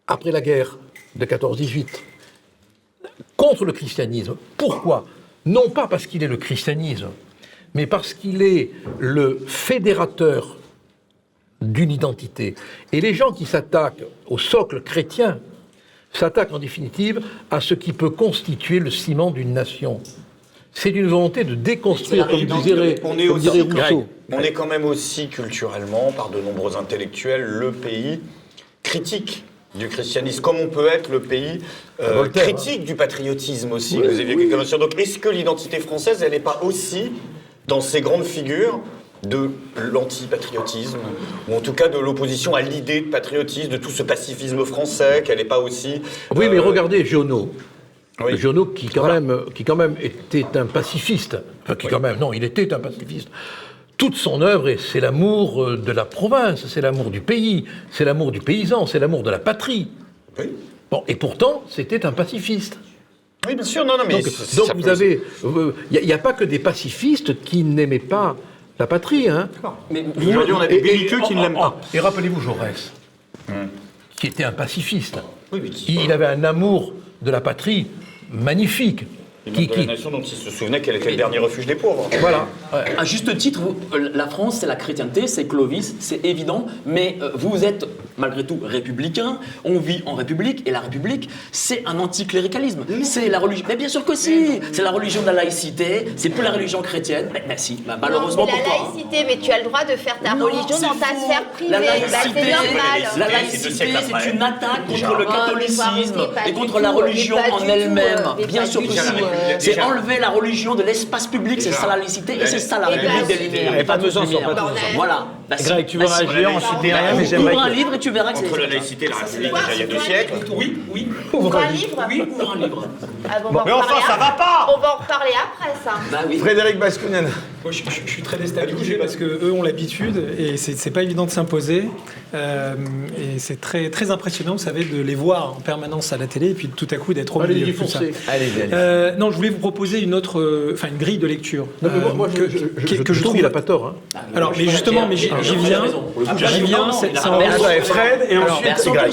après la guerre de 14-18, contre le christianisme. Pourquoi ? Non pas parce qu'il est le christianisme, mais parce qu'il est le fédérateur d'une identité. Et les gens qui s'attaquent au socle chrétien s'attaquent en définitive à ce qui peut constituer le ciment d'une nation. C'est une volonté de déconstruire, comme dirait Rousseau. On est quand même aussi culturellement, par de nombreux intellectuels, le pays critique du christianisme, comme on peut être le pays critique du patriotisme aussi. Oui, vous avez vu quelqu'un sur. Donc, est-ce que l'identité française, elle n'est pas aussi dans ces grandes figures de l'antipatriotisme, ou en tout cas de l'opposition à l'idée de patriotisme, de tout ce pacifisme français, qu'elle n'est pas aussi... Oui, mais regardez Giono. Oui. Giono qui quand même était un pacifiste. Enfin, il était un pacifiste. Toute son œuvre, c'est l'amour de la province, c'est l'amour du pays, c'est l'amour du paysan, c'est l'amour de la patrie. Oui. Bon, et pourtant, c'était un pacifiste. Oui, bien sûr, non, mais... Donc vous avez... Il n'y a pas que des pacifistes qui n'aimaient pas la patrie, hein. Mais aujourd'hui, on a des belliqueux qui ne l'aiment pas. Et rappelez-vous Jaurès, qui était un pacifiste. Oui, mais il avait un amour de la patrie magnifique. La nation dont il se souvenait qu'elle était le dernier refuge des pauvres. Voilà. À juste titre, la France, c'est la chrétienté, c'est Clovis, c'est évident, mais vous êtes malgré tout républicain, on vit en République, et la République, c'est un anticléricalisme. C'est la religion. Mais bien sûr que si, c'est la religion de la laïcité, c'est plus la religion chrétienne. Mais si, malheureusement non, mais pour toi. La laïcité, mais tu as le droit de faire ta religion dans ta sphère privée. La laïcité, c'est normal. La laïcité, c'est une attaque contre le catholicisme et contre la religion en elle-même. Bien sûr que si. C'est enlever la religion de l'espace public, c'est ça la laïcité, et c'est ça la République des Lumières. Et pas besoin, Voilà. Greg, tu veux réagir ensuite derrière, mais j'aimerais... Ouvre un livre et tu verras que c'est... Entre la laïcité et la République, déjà il y a 2 siècles. Oui. Ouvre un livre. Oui, ouvre un livre. Mais enfin, ça va pas. On va en reparler après, ça. Bah oui. Frédéric Baskounien. Moi, je suis très déstabilisé parce qu'eux ont l'habitude et c'est pas évident de s'imposer. Et c'est très, très impressionnant, vous savez, de les voir en permanence à la télé et puis tout à coup d'être au milieu de tout ça. Allez. Non, je voulais vous proposer une grille de lecture. Non, mais moi, je trouve qu'il n'a pas tort. Hein. Alors, mais justement, j'y viens. C'est Fred et ensuite Greg.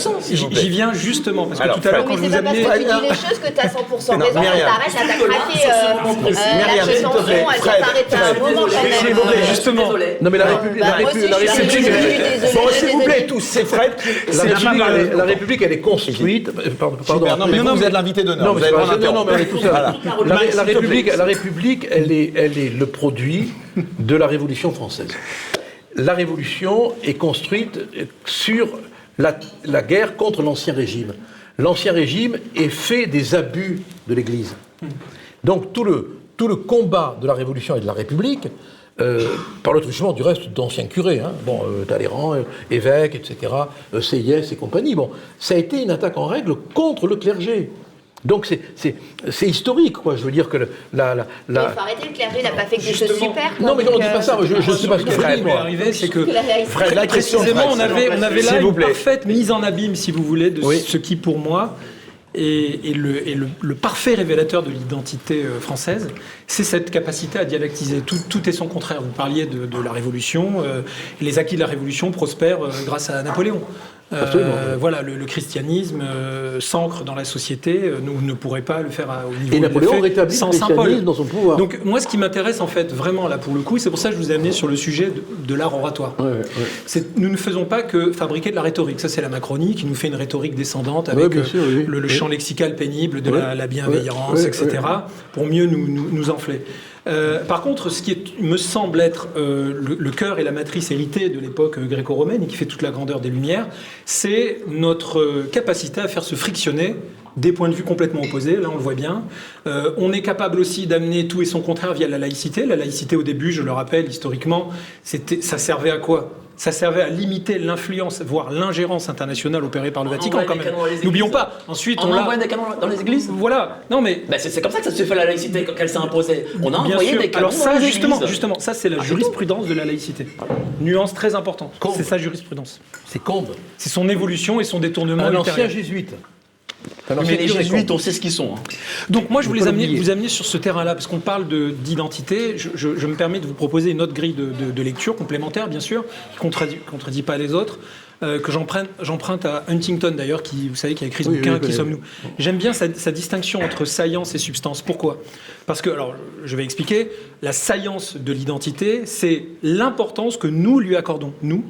J'y viens justement parce que tout à l'heure, quand je vous amenais. C'est pas parce que tu dis les choses que tu as 100% raison. T'arrêtes là, t'as craqué. Myriam, s'il te plaît. Elle va s'arrêter à un moment quand même. Justement. Non, mais la République. Bon, s'il vous plaît, tous, c'est Fred. La République, elle est construite. Pardon. Non, mais vous êtes l'invité d'honneur. Non, mais on est tout ça. La République, elle est le produit de la Révolution française. La Révolution est construite sur la guerre contre l'Ancien Régime. L'Ancien Régime est fait des abus de l'Église. Donc tout le combat de la Révolution et de la République, par le truchement du reste d'anciens curés, hein, Talleyrand, évêques, etc., Sieyès et compagnie, ça a été une attaque en règle contre le clergé. Donc c'est historique, quoi. Je veux dire que il faut arrêter, le clergé n'a pas fait que des choses super. Non, mais on ne dit pas ça. Je ne sais pas ce que Fred est arrivé, c'est que Fred, la question précisément, on avait là une parfaite mise en abîme, si vous voulez, de ce qui, pour moi, est le parfait révélateur de l'identité française. C'est cette capacité à dialectiser. Tout est son contraire. Vous parliez de la Révolution. Les acquis de la Révolution prospèrent grâce à Napoléon. Voilà, le christianisme s'ancre dans la société, ne pourrait pas le faire au niveau et Napoléon rétablit sans le christianisme dans son pouvoir. Donc moi, ce qui m'intéresse en fait vraiment là pour le coup, c'est pour ça que je vous ai amené sur le sujet de l'art oratoire. Nous ne faisons pas que fabriquer de la rhétorique. Ça, c'est la Macronie qui nous fait une rhétorique descendante avec le champ lexical pénible de la bienveillance, etc. pour mieux nous enfler. Par contre, ce qui me semble être le cœur et la matrice héritée de l'époque gréco-romaine et qui fait toute la grandeur des Lumières, c'est notre capacité à faire se frictionner des points de vue complètement opposés, là on le voit bien. On est capable aussi d'amener tout et son contraire via la laïcité. La laïcité au début, je le rappelle, historiquement, ça servait à quoi ? Ça servait à limiter l'influence, voire l'ingérence internationale opérée par le Vatican, quand même. N'oublions pas. Ensuite, on envoie des canons dans les églises. Voilà. Non, mais. Ben c'est comme ça que ça se fait la laïcité, qu'elle s'est imposée. On a envoyé des canons dans les églises. Justement, ça, c'est la jurisprudence de la laïcité. Nuance très importante. C'est sa jurisprudence. C'est Combes. C'est son évolution et son détournement. Un ancien jésuite. Mais les jésuites, on sait ce qu'ils sont. Donc moi, je voulais vous amener sur ce terrain-là, parce qu'on parle d'identité. Je me permets de vous proposer une autre grille de lecture complémentaire, bien sûr, qui ne contredit pas les autres, que j'emprunte à Huntington, d'ailleurs, qui, vous savez, qui a écrit ce bouquin « Qui sommes-nous ». J'aime bien sa distinction entre saillance et substance. Pourquoi ? Parce que, alors, je vais expliquer, la saillance de l'identité, c'est l'importance que nous lui accordons, nous,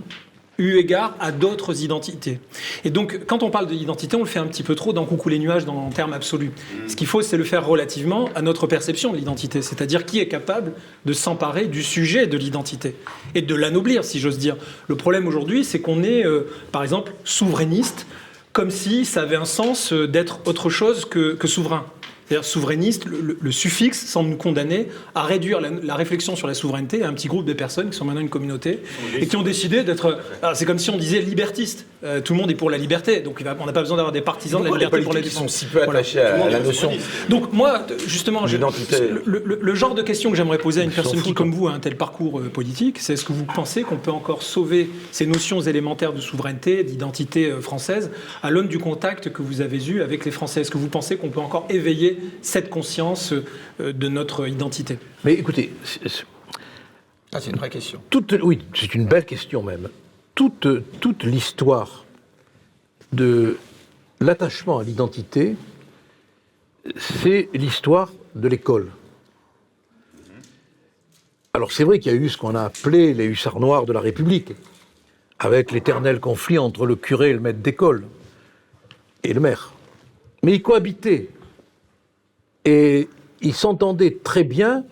eu égard à d'autres identités. Et donc, quand on parle de l'identité, on le fait un petit peu trop dans Coucou les nuages, en termes absolus. Ce qu'il faut, c'est le faire relativement à notre perception de l'identité, c'est-à-dire qui est capable de s'emparer du sujet de l'identité et de l'anoblir, si j'ose dire. Le problème aujourd'hui, c'est qu'on est, par exemple, souverainiste, comme si ça avait un sens d'être autre chose que souverain. C'est-à-dire souverainiste, le suffixe semble nous condamner à réduire la réflexion sur la souveraineté à un petit groupe de personnes qui sont maintenant une communauté et qui ont décidé d'être... C'est comme si on disait libertiste. Tout le monde est pour la liberté, donc on n'a pas besoin d'avoir des partisans de la liberté pour la défense. Ils sont si peu attachés à la notion. Donc moi, justement, le genre de question que j'aimerais poser à une personne qui, comme vous, a un tel parcours politique, c'est est-ce que vous pensez qu'on peut encore sauver ces notions élémentaires de souveraineté, d'identité française, à l'aune du contact que vous avez eu avec les Français ? Est-ce que vous pensez qu'on peut encore éveiller cette conscience de notre identité? Mais écoutez, c'est une vraie question. Oui, c'est une belle question même. Toute l'histoire de l'attachement à l'identité, c'est l'histoire de l'école. Alors c'est vrai qu'il y a eu ce qu'on a appelé les hussards noirs de la République, avec l'éternel conflit entre le curé et le maître d'école, et le maire. Mais ils cohabitaient. Et ils s'entendaient très bien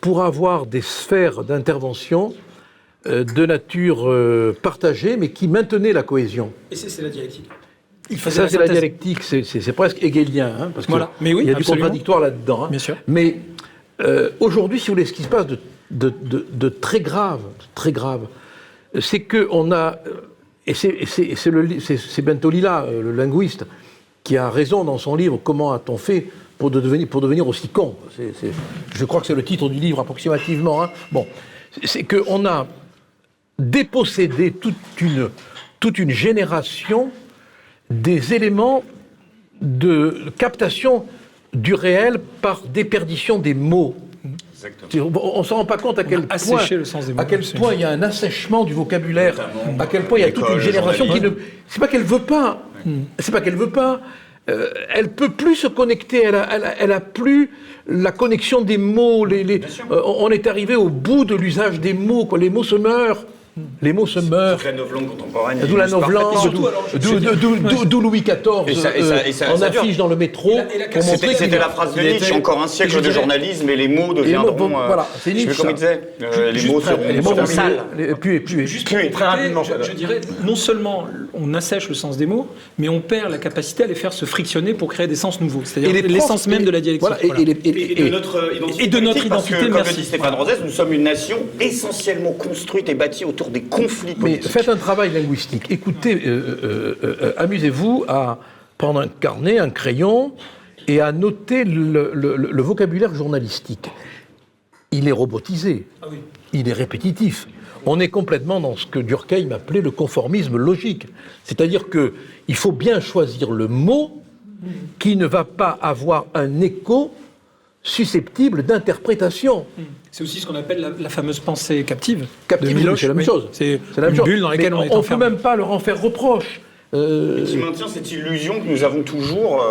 pour avoir des sphères d'intervention de nature partagée, mais qui maintenaient la cohésion. Et c'est la dialectique. Ça, c'est la dialectique, c'est presque hegelien, hein, parce qu'il y a du contradictoire là-dedans. Hein. Bien sûr. Mais aujourd'hui, si vous voulez, ce qui se passe de très grave, c'est qu'on a... Et c'est Bentolila, le linguiste, qui a raison dans son livre « Comment a-t-on fait ?» pour devenir aussi con. Je crois que c'est le titre du livre approximativement. Hein. Bon, c'est qu'on a dépossédé toute une génération des éléments de captation du réel par déperdition des mots. Exactement. On ne s'en rend pas compte à quel point il y a un assèchement du vocabulaire, à quel point il y a toute une génération qui ne... C'est pas qu'elle veut pas. C'est pas qu'elle veut pas. Elle peut plus se connecter, elle a plus la connexion des mots. On est arrivé au bout de l'usage des mots, quoi. Les mots se meurent. Les mots se meurent. Toute la novlangue contemporaine. D'où la novlangue, d'où Louis XIV en affiche dans le métro. C'était la phrase de Nietzsche, encore un siècle de journalisme et les mots deviendront... Voilà, c'est Nietzsche. Je sais comme il disait, les mots seront sales. Juste très rapidement. Je dirais, non seulement on assèche le sens des mots, mais on perd la capacité à les faire se frictionner pour créer des sens nouveaux. C'est-à-dire l'essence même de la dialectique. Et de notre identité, parce que, comme le dit Stéphane Rosès, nous sommes une nation essentiellement construite et bâtie autour des conflits politiques. Mais faites un travail linguistique. Écoutez, amusez-vous à prendre un carnet, un crayon, et à noter le vocabulaire journalistique. Il est robotisé, il est répétitif. On est complètement dans ce que Durkheim appelait le conformisme logique. C'est-à-dire qu'il faut bien choisir le mot qui ne va pas avoir un écho susceptible d'interprétation. C'est aussi ce qu'on appelle la fameuse pensée captive. Captive, c'est la même chose. C'est la même bulle dans laquelle on est enfermé. On ne peut même pas leur en faire reproche. Qui maintient cette illusion que nous avons toujours,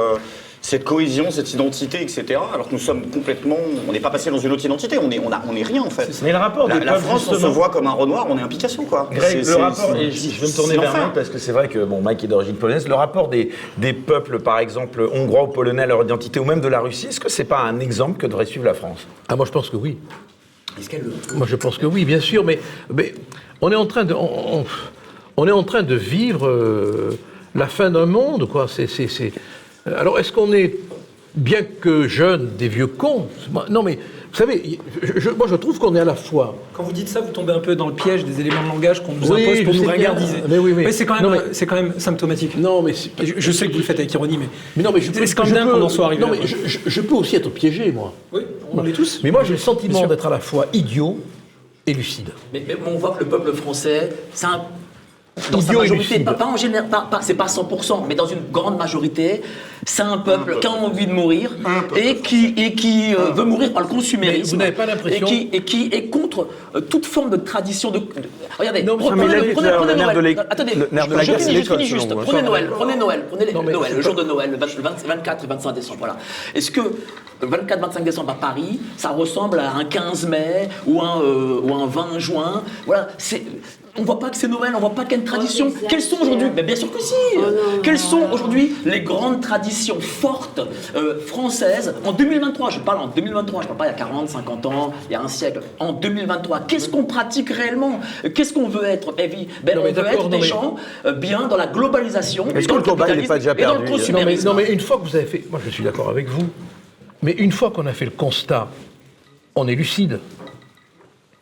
cette cohésion, cette identité, etc. Alors que nous sommes complètement... On n'est pas passé dans une autre identité, on est rien en fait. Mais le rapport des la France, on se voit comme un Renoir, on est un Picasso, quoi. Greg, le rapport, et je veux me tourner vers Mike, parce que c'est vrai que Mike est d'origine polonaise, le rapport des peuples, par exemple, hongrois ou polonais à leur identité, ou même de la Russie, est-ce que c'est pas un exemple que devrait suivre la France ? Ah, moi je pense que oui. Moi je pense que oui, bien sûr, mais on est en train de vivre la fin d'un monde, quoi. Alors est-ce qu'on est bien que jeune, des vieux cons. Non mais, vous savez, moi je trouve qu'on est à la fois... Quand vous dites ça, vous tombez un peu dans le piège des éléments de langage qu'on nous impose pour nous ringardiser. Mais c'est quand même symptomatique. Non, mais je sais que vous le faites avec ironie, mais non, mais c'est quand même qu'on en soit arrivé. Non, mais je peux aussi être piégé, moi. Oui, on l'est tous. Mais moi, j'ai le sentiment d'être à la fois idiot et lucide. Mais on voit que le peuple français, c'est un... Dans sa Idiot et majorité, lucide. pas en général, c'est pas 100%, mais dans une grande majorité, c'est un peuple qui a envie de mourir et qui veut mourir par le consumérisme. Mais vous n'avez pas l'impression... Et qui est contre toute forme de tradition de... Regardez, Non, prenez Noël. Attendez, je finis juste. Prenez Noël, le jour de Noël, le 24 et 25 décembre, voilà. Est-ce que le 24-25 décembre à Paris, ça ressemble à un 15 mai ou un 20 juin? Voilà, on voit pas que c'est Noël, on voit pas qu'il y a une tradition. Quelles sont aujourd'hui? Mais bien sûr que si. Quelles sont aujourd'hui les grandes traditions fortes françaises en 2023? Je parle en 2023, je parle pas il y a 40, 50 ans, il y a un siècle. En 2023, qu'est-ce qu'on pratique réellement? Qu'est-ce qu'on veut être? On veut être des gens bien dans la globalisation. Est-ce que le combat n'est pas déjà perdu? Non mais une fois que vous avez fait... Moi je suis d'accord avec vous, mais une fois qu'on a fait le constat, on est lucide.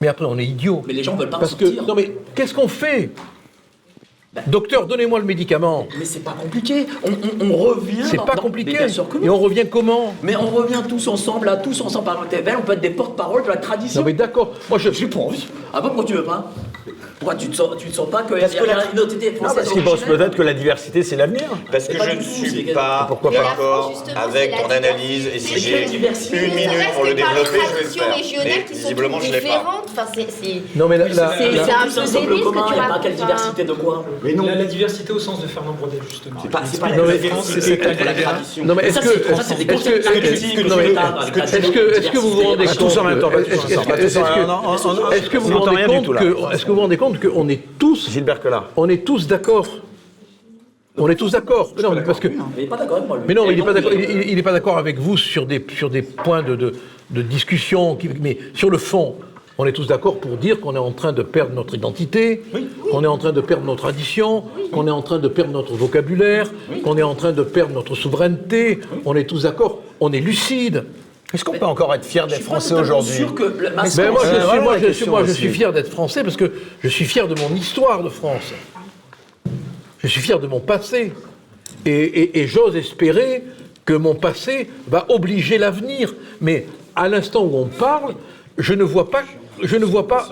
Mais après, on est idiot. Mais les gens veulent pas Parce en sortir. que, non mais, qu'est-ce qu'on fait? Docteur, donnez-moi le médicament. Mais c'est pas compliqué. On revient. C'est pas compliqué. Mais bien sûr que non. Et on revient comment? Mais on revient tous ensemble, là, tous ensemble par l'intervalle. On peut être des porte-parole de la tradition. Non mais d'accord. Moi je J'ai pas envie. Ah bon, pourquoi tu veux pas? Pourquoi tu te sens pas qu'il y a une identité française? Parce qu'ils pensent peut-être que la diversité, c'est l'avenir. Parce que je ne suis pas d'accord avec ton analyse, et si j'ai une minute pour le développer, je vais le faire. Mais visiblement, je ne l'ai pas. Enfin, Non mais c'est un peu débile ce que tu Il n'y a pas racontes. quelle diversité de quoi? Mais non. La diversité au sens de Fernand Braudel, justement. C'est pas la diversité, c'est la tradition. Non mais est-ce que... Ça, c'est des concepts collectifs. Est-ce que vous vous rendez compte... Tous en même temps. Est-ce que vous vous rendez compte qu'on est tous... Gilbert Collard. On est tous d'accord. On est tous d'accord. Non, mais parce que... Mais il n'est pas d'accord avec moi. Mais non, il n'est pas d'accord. Il n'est pas d'accord avec vous sur des points de discussion. Mais sur le fond, on est tous d'accord pour dire qu'on est en train de perdre notre identité, qu'on est en train de perdre nos traditions, qu'on est en train de perdre notre vocabulaire, qu'on est en train de perdre notre souveraineté. On est tous d'accord. On est lucide. Est-ce qu'on peut encore être fier d'être français aujourd'hui? Je suis sûr que Moi, je suis fier d'être français parce que je suis fier de mon histoire de France. Je suis fier de mon passé. Et j'ose espérer que mon passé va obliger l'avenir. Mais à l'instant où on parle, je ne vois pas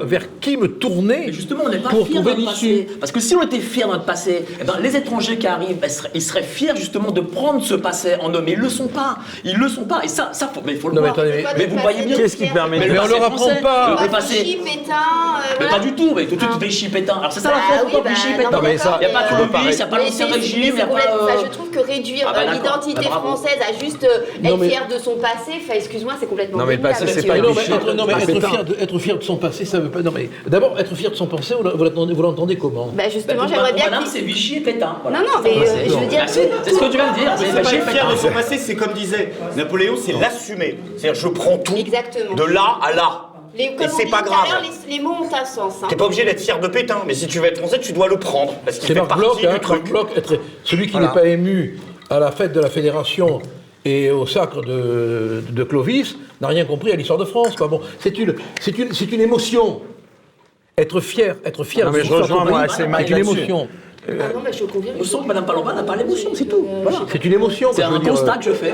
vers qui me tourner. Mais justement, on n'est pas pour fiers de trouver notre l'issue. passé. Parce que si on était fiers de notre passé, eh ben, les étrangers qui arrivent, ils seraient fiers justement de prendre ce passé en eux. Mais ils ne le sont pas. Ils ne le sont pas. Et ça il faut le Non, mais voir. attendez, Mais vous voyez bien. Qu'est-ce qui permet Mais de... Mais on passé leur apprend français, pas. le passé. Mais pas du tout. Mais tout est Vichy Pétain. Alors c'est ça la France, pas Vichy Pétain. mais ça, Il n'y a pas on tout peut le pas pays, il n'y a pas l'ancien régime, il n'y a pas... Je trouve que réduire Ah bah d'accord. l'identité Bah bravo. française à juste Non, être mais- fier de son passé, enfin excuse-moi, c'est complètement Non, mais le passé, débile, c'est pas monsieur. Non, mais être fier de son passé, ça veut pas... Non, mais d'abord, être fier de son passé, vous l'entendez comment? Bah justement, j'aimerais bien Madame, qu'il... c'est Vichy et Pétain. voilà. Non, mais je veux dire... C'est ce que tu viens de dire. C'est C'est pas Vichy et être fier Pétain. de son passé, c'est comme disait Napoléon, c'est l'assumer. C'est-à-dire, je prends tout Exactement. de là à là. Comme Et on c'est dit pas tout à grave. l'heure, les mots ont un sens. Hein. T'es pas obligé d'être fier de Pétain, mais si tu veux être français, tu dois le prendre. Parce qu'il C'est fait Marc partie Bloch, du truc. Marc Bloch, celui qui Voilà. n'est pas ému à la fête de la Fédération et au sacre de Clovis n'a rien compris à l'histoire de France. Quoi. Bon, c'est une émotion. Être fier Non, mais de je son rejoins, propre moi, pays, assez Mike c'est une là-dessus. émotion. Ah non, mais je confirme. Je sens que Mme Palomba n'a pas l'émotion, c'est tout. Voilà. C'est une émotion. C'est que je veux un dire. constat que je fais.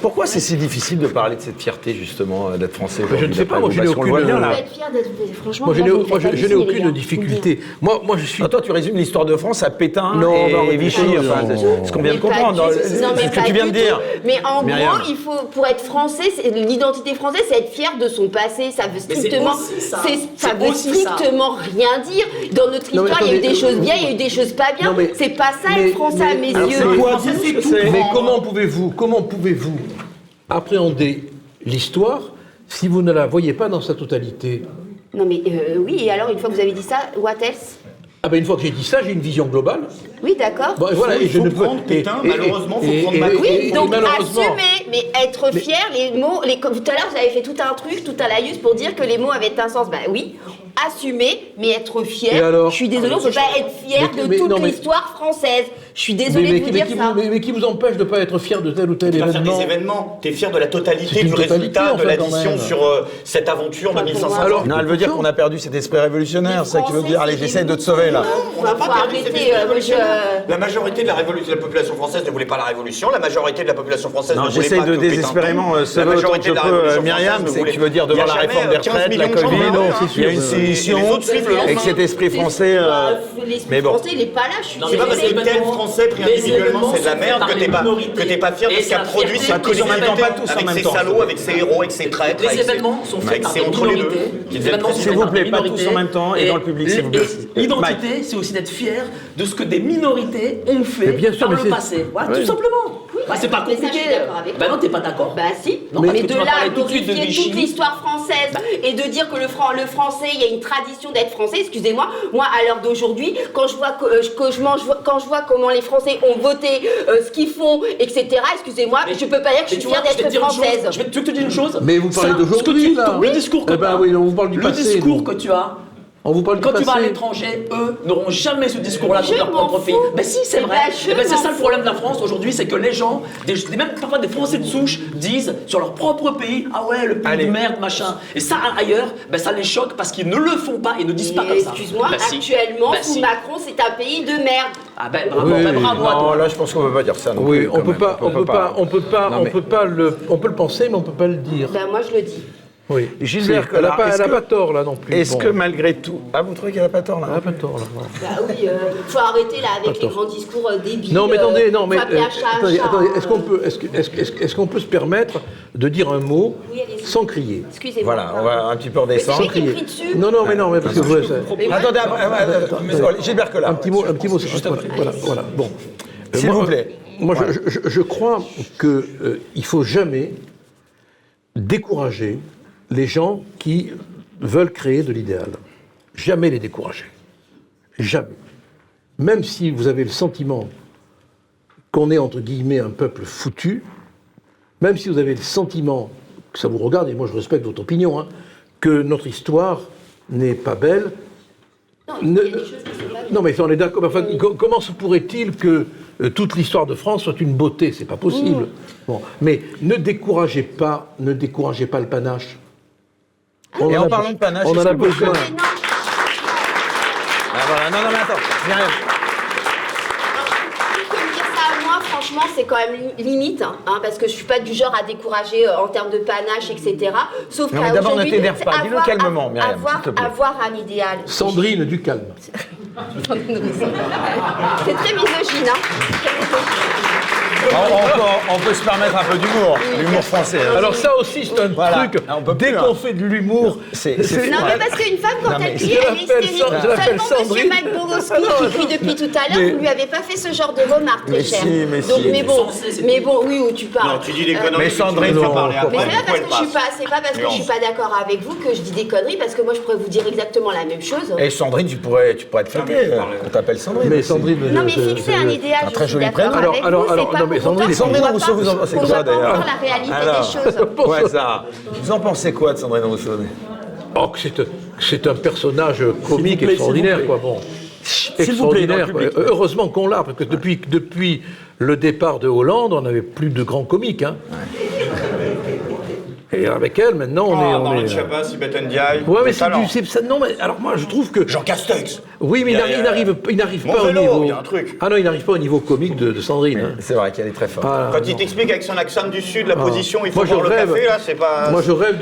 Pourquoi c'est si difficile de parler de cette fierté, justement, d'être français Je ne sais pas, moi, je n'ai Parce qu'on le voit aucune- bien, là. Être fier d'être... Franchement, Moi, je là, n'ai vous me faites je n'ai halluciner, les aucune gars. difficulté. Moi, je suis... Ah, toi, tu résumes l'histoire de France à Pétain Non, et non, Vichy, non, enfin, non. c'est ce qu'on vient de Mais pas comprendre. du tout. Non, mais C'est ce que pas tu viens de du dire. tout. Mais en Myriam. gros, il faut, pour être français, l'identité française, c'est être fier de son passé. Ça veut Mais c'est strictement, aussi ça. ça C'est veut aussi ça. strictement rien dire. Dans notre Non, mais histoire, il y a eu attendez, des choses bien, il y a eu des choses pas bien. Non, mais- C'est pas ça mais- être français à mes alors, yeux. c'est quoi, Français, c'est tout Mais prendre. comment pouvez-vous appréhender l'histoire si vous ne la voyez pas dans sa totalité? Non mais oui, et alors une fois que vous avez dit ça, what else? Ah ben une fois que j'ai dit ça, j'ai une vision globale. Oui, d'accord. Bon, et voilà, Il et je faut ne peux prendre Pétain, malheureusement, faut prendre Macron. Oui, donc malheureusement. assumer, mais être fier, les mots, comme tout à l'heure vous avez fait tout un truc, tout un laïus pour dire que les mots avaient un sens. Bah oui, assumer, mais être Et fier. alors Je suis désolée, on ne peut pas être fier Mais de toute non, mais- l'histoire française. Je suis désolée de vous dire ça. Mais qui vous empêche de ne pas être fier de tel ou tel Tu vas faire événement? des événements, tu es fier de la C'est totalité une du totalité, résultat de enfin, quand l'addition même. sur cette aventure de 1500 ans. Alors, Non, elle veut dire qu'on a perdu cet esprit révolutionnaire, c'est ça qu'il veut dire. Allez, j'essaie de te sauver là. On n'a pas Faut perdu arrêter, cette esprit révolutionnaire. je- La majorité de la population française ne voulait pas la révolution, la majorité de la population française Non, ne voulait j'essaie pas de que Pétain désespérément tombe. sauver autant que je peux Myriam, c'est que tu veux dire devant la réforme des retraites, la Covid, il y a une sédition, et que cet esprit français... L'esprit mais bon. français, il n'est pas là. Je suis C'est pas parce que désolée. tel Français pris individuellement c'est de la merde que t'es pas fier de ce qu'a produit cette tous en même temps, pas tous en avec même ses temps. salauds, avec ses héros, avec ses traîtres. Les événements sont faits par des entre les deux. minorités. Qui Les deviennent événements sont S'il faits vous par plaît, des pas tous minorités. en même temps et dans le public, s'il vous plaît. L'identité, c'est aussi d'être fier de ce que des minorités ont fait Mais bien sûr, par mais le c'est- passé. Voilà, tout simplement. Bah, c'est pas mais ça, je compliqué. suis d'accord avec Bah toi. non, t'es pas d'accord. Bah si, Non, mais parce que de tu m'as là à parlé tout de suite de glorifier toute Vichy. l'histoire française et de dire que le français, il y a une tradition d'être français, excusez-moi, moi à l'heure d'aujourd'hui, quand je vois quand je vois comment les Français ont voté, ce qu'ils font, etc., excusez-moi, je peux pas dire que je suis fière d'être française. Tu veux que je te dise une chose? Mais vous parlez Ça, d'aujourd'hui, ce que tu- là. Le discours que Eh ben tu as, oui, on vous parle du le passé, discours nous. que tu as, On vous parle du quand tu vas à passé. l'étranger, eux n'auront jamais ce discours-là Je dans leur m'en propre pays. fous. Ben si, c'est Eh vrai. ben, je Eh ben, c'est m'en ça le fous. problème de la France aujourd'hui, c'est que les gens, même parfois des Français de souche, disent sur leur propre pays, ah ouais, le pays Allez. de merde, machin. Et ça, ailleurs, ben, ça les choque parce qu'ils ne le font pas et ne disent pas Mais comme ça. excuse-moi, Ben si. actuellement, Ben sous si. Macron, c'est un pays de merde. Ah ben bravo, Oui, ben, bravo à Non, toi. là, je pense qu'on peut pas dire ça non Oui, plus, on quand peut même. pas, on peut pas, on peut pas, Non, on mais- peut pas le, on peut le penser, mais on peut pas le dire. Ben moi, je le dis. Oui. Gilbert Elle a Collard, pas, est-ce elle a que- pas tort là non plus. Est-ce Bon. que malgré tout... Ah, vous trouvez qu'elle a pas tort là Elle a pas tort là. voilà. Bah oui, faut arrêter là avec les grands discours débiles. Non mais attendez, non mais faut appeler un chat un attendez, chat, attendez, hein. est-ce qu'on peut se permettre de dire un mot Oui, allez-y. sans crier? Excusez-moi. Voilà, on va un petit peu redescendre. Mais c'est écrit dessus. Non mais parce que vous, Mais moi, Attendez, Gilbert Collard. un petit mot, voilà. Bon, S'il vous plaît. Moi, je crois que il faut jamais décourager les gens qui veulent créer de l'idéal. Jamais les décourager. Jamais. Même si vous avez le sentiment qu'on est, entre guillemets, un peuple foutu, même si vous avez le sentiment que ça vous regarde, et moi je respecte votre opinion, hein, que notre histoire n'est pas belle. Non, mais on est d'accord. Enfin, comment se pourrait-il que toute l'histoire de France soit une beauté? C'est pas possible. Bon, mais ne découragez pas le panache. Et en parlant de panache, on en est-ce a que vous besoin. Mais non, Ah, voilà. Non, mais attends, Myriam. que me dire ça à moi, franchement, c'est quand même limite, hein, parce que je suis pas du genre à décourager en termes de panache, etc. Sauf Non, mais d'abord, ne qu'aujourd'hui, t'énerve pas. Dis-le calmement, Myriam, s'il te plaît. Avoir un idéal. Sandrine, du calme. C'est très misogyne, hein. Très misogyne. On peut se permettre un peu d'humour, l'humour français. Alors ça aussi, c'est un Voilà. truc, Ah, on peut dès plus, qu'on hein. fait de l'humour, C'est Non, mais parce qu'une femme, quand Non, mais elle crie, je elle est l'appelle hystérique. je l'appelle Seulement Sandrine. Monsieur Mike Borowski, qui crie depuis tout à l'heure, Mais- vous lui avez pas fait ce genre de remarques, très Mais cher. si, mais Donc, si. mais bon, oui, où tu parles. Non, tu dis des conneries. Mais Sandrine, tu vas non. parler après. Mais c'est pas parce Du que coup, je elle suis pas, c'est pas parce que je suis pas d'accord avec vous que je dis des conneries, parce que moi je pourrais vous dire exactement la même chose. Et Sandrine, tu pourrais te fêter. On t'appelle Sandrine. mais aussi. Sandrine... Non mais fixer un idéal, un très je suis joli d'accord prénom. avec Alors, vous, c'est pas non, mais pour autant Sandrine, qu'on Sandrine voit Rousseau, pas- vous en pensez qu'on quoi, voit pas d'ailleurs encore la réalité Alors. des choses. Ouais, ça. Vous en pensez quoi de Sandrine Rousseau? Oh, que c'est un personnage comique plaît, extraordinaire, s'il vous quoi. Bon. S'il vous plaît, dans le Extraordinaire. public. Heureusement qu'on l'a, parce que depuis le départ de Hollande, on n'avait plus de grands comiques. Hein. Et avec elle, maintenant, on est. Chabat, Sibeth Ndiaye. Ouais, mais talent. non, mais alors moi, je trouve que. Jean Castex. Oui, mais il n'arrive Mon pas au vélo, niveau. il y a un truc. Ah non, il n'arrive pas au niveau comique de Sandrine. hein. C'est vrai qu'elle est très forte. Voilà. Quand il t'explique avec son accent du Sud la position, il faut Moi, je boire le rêve- café, là, c'est pas... Moi, je rêve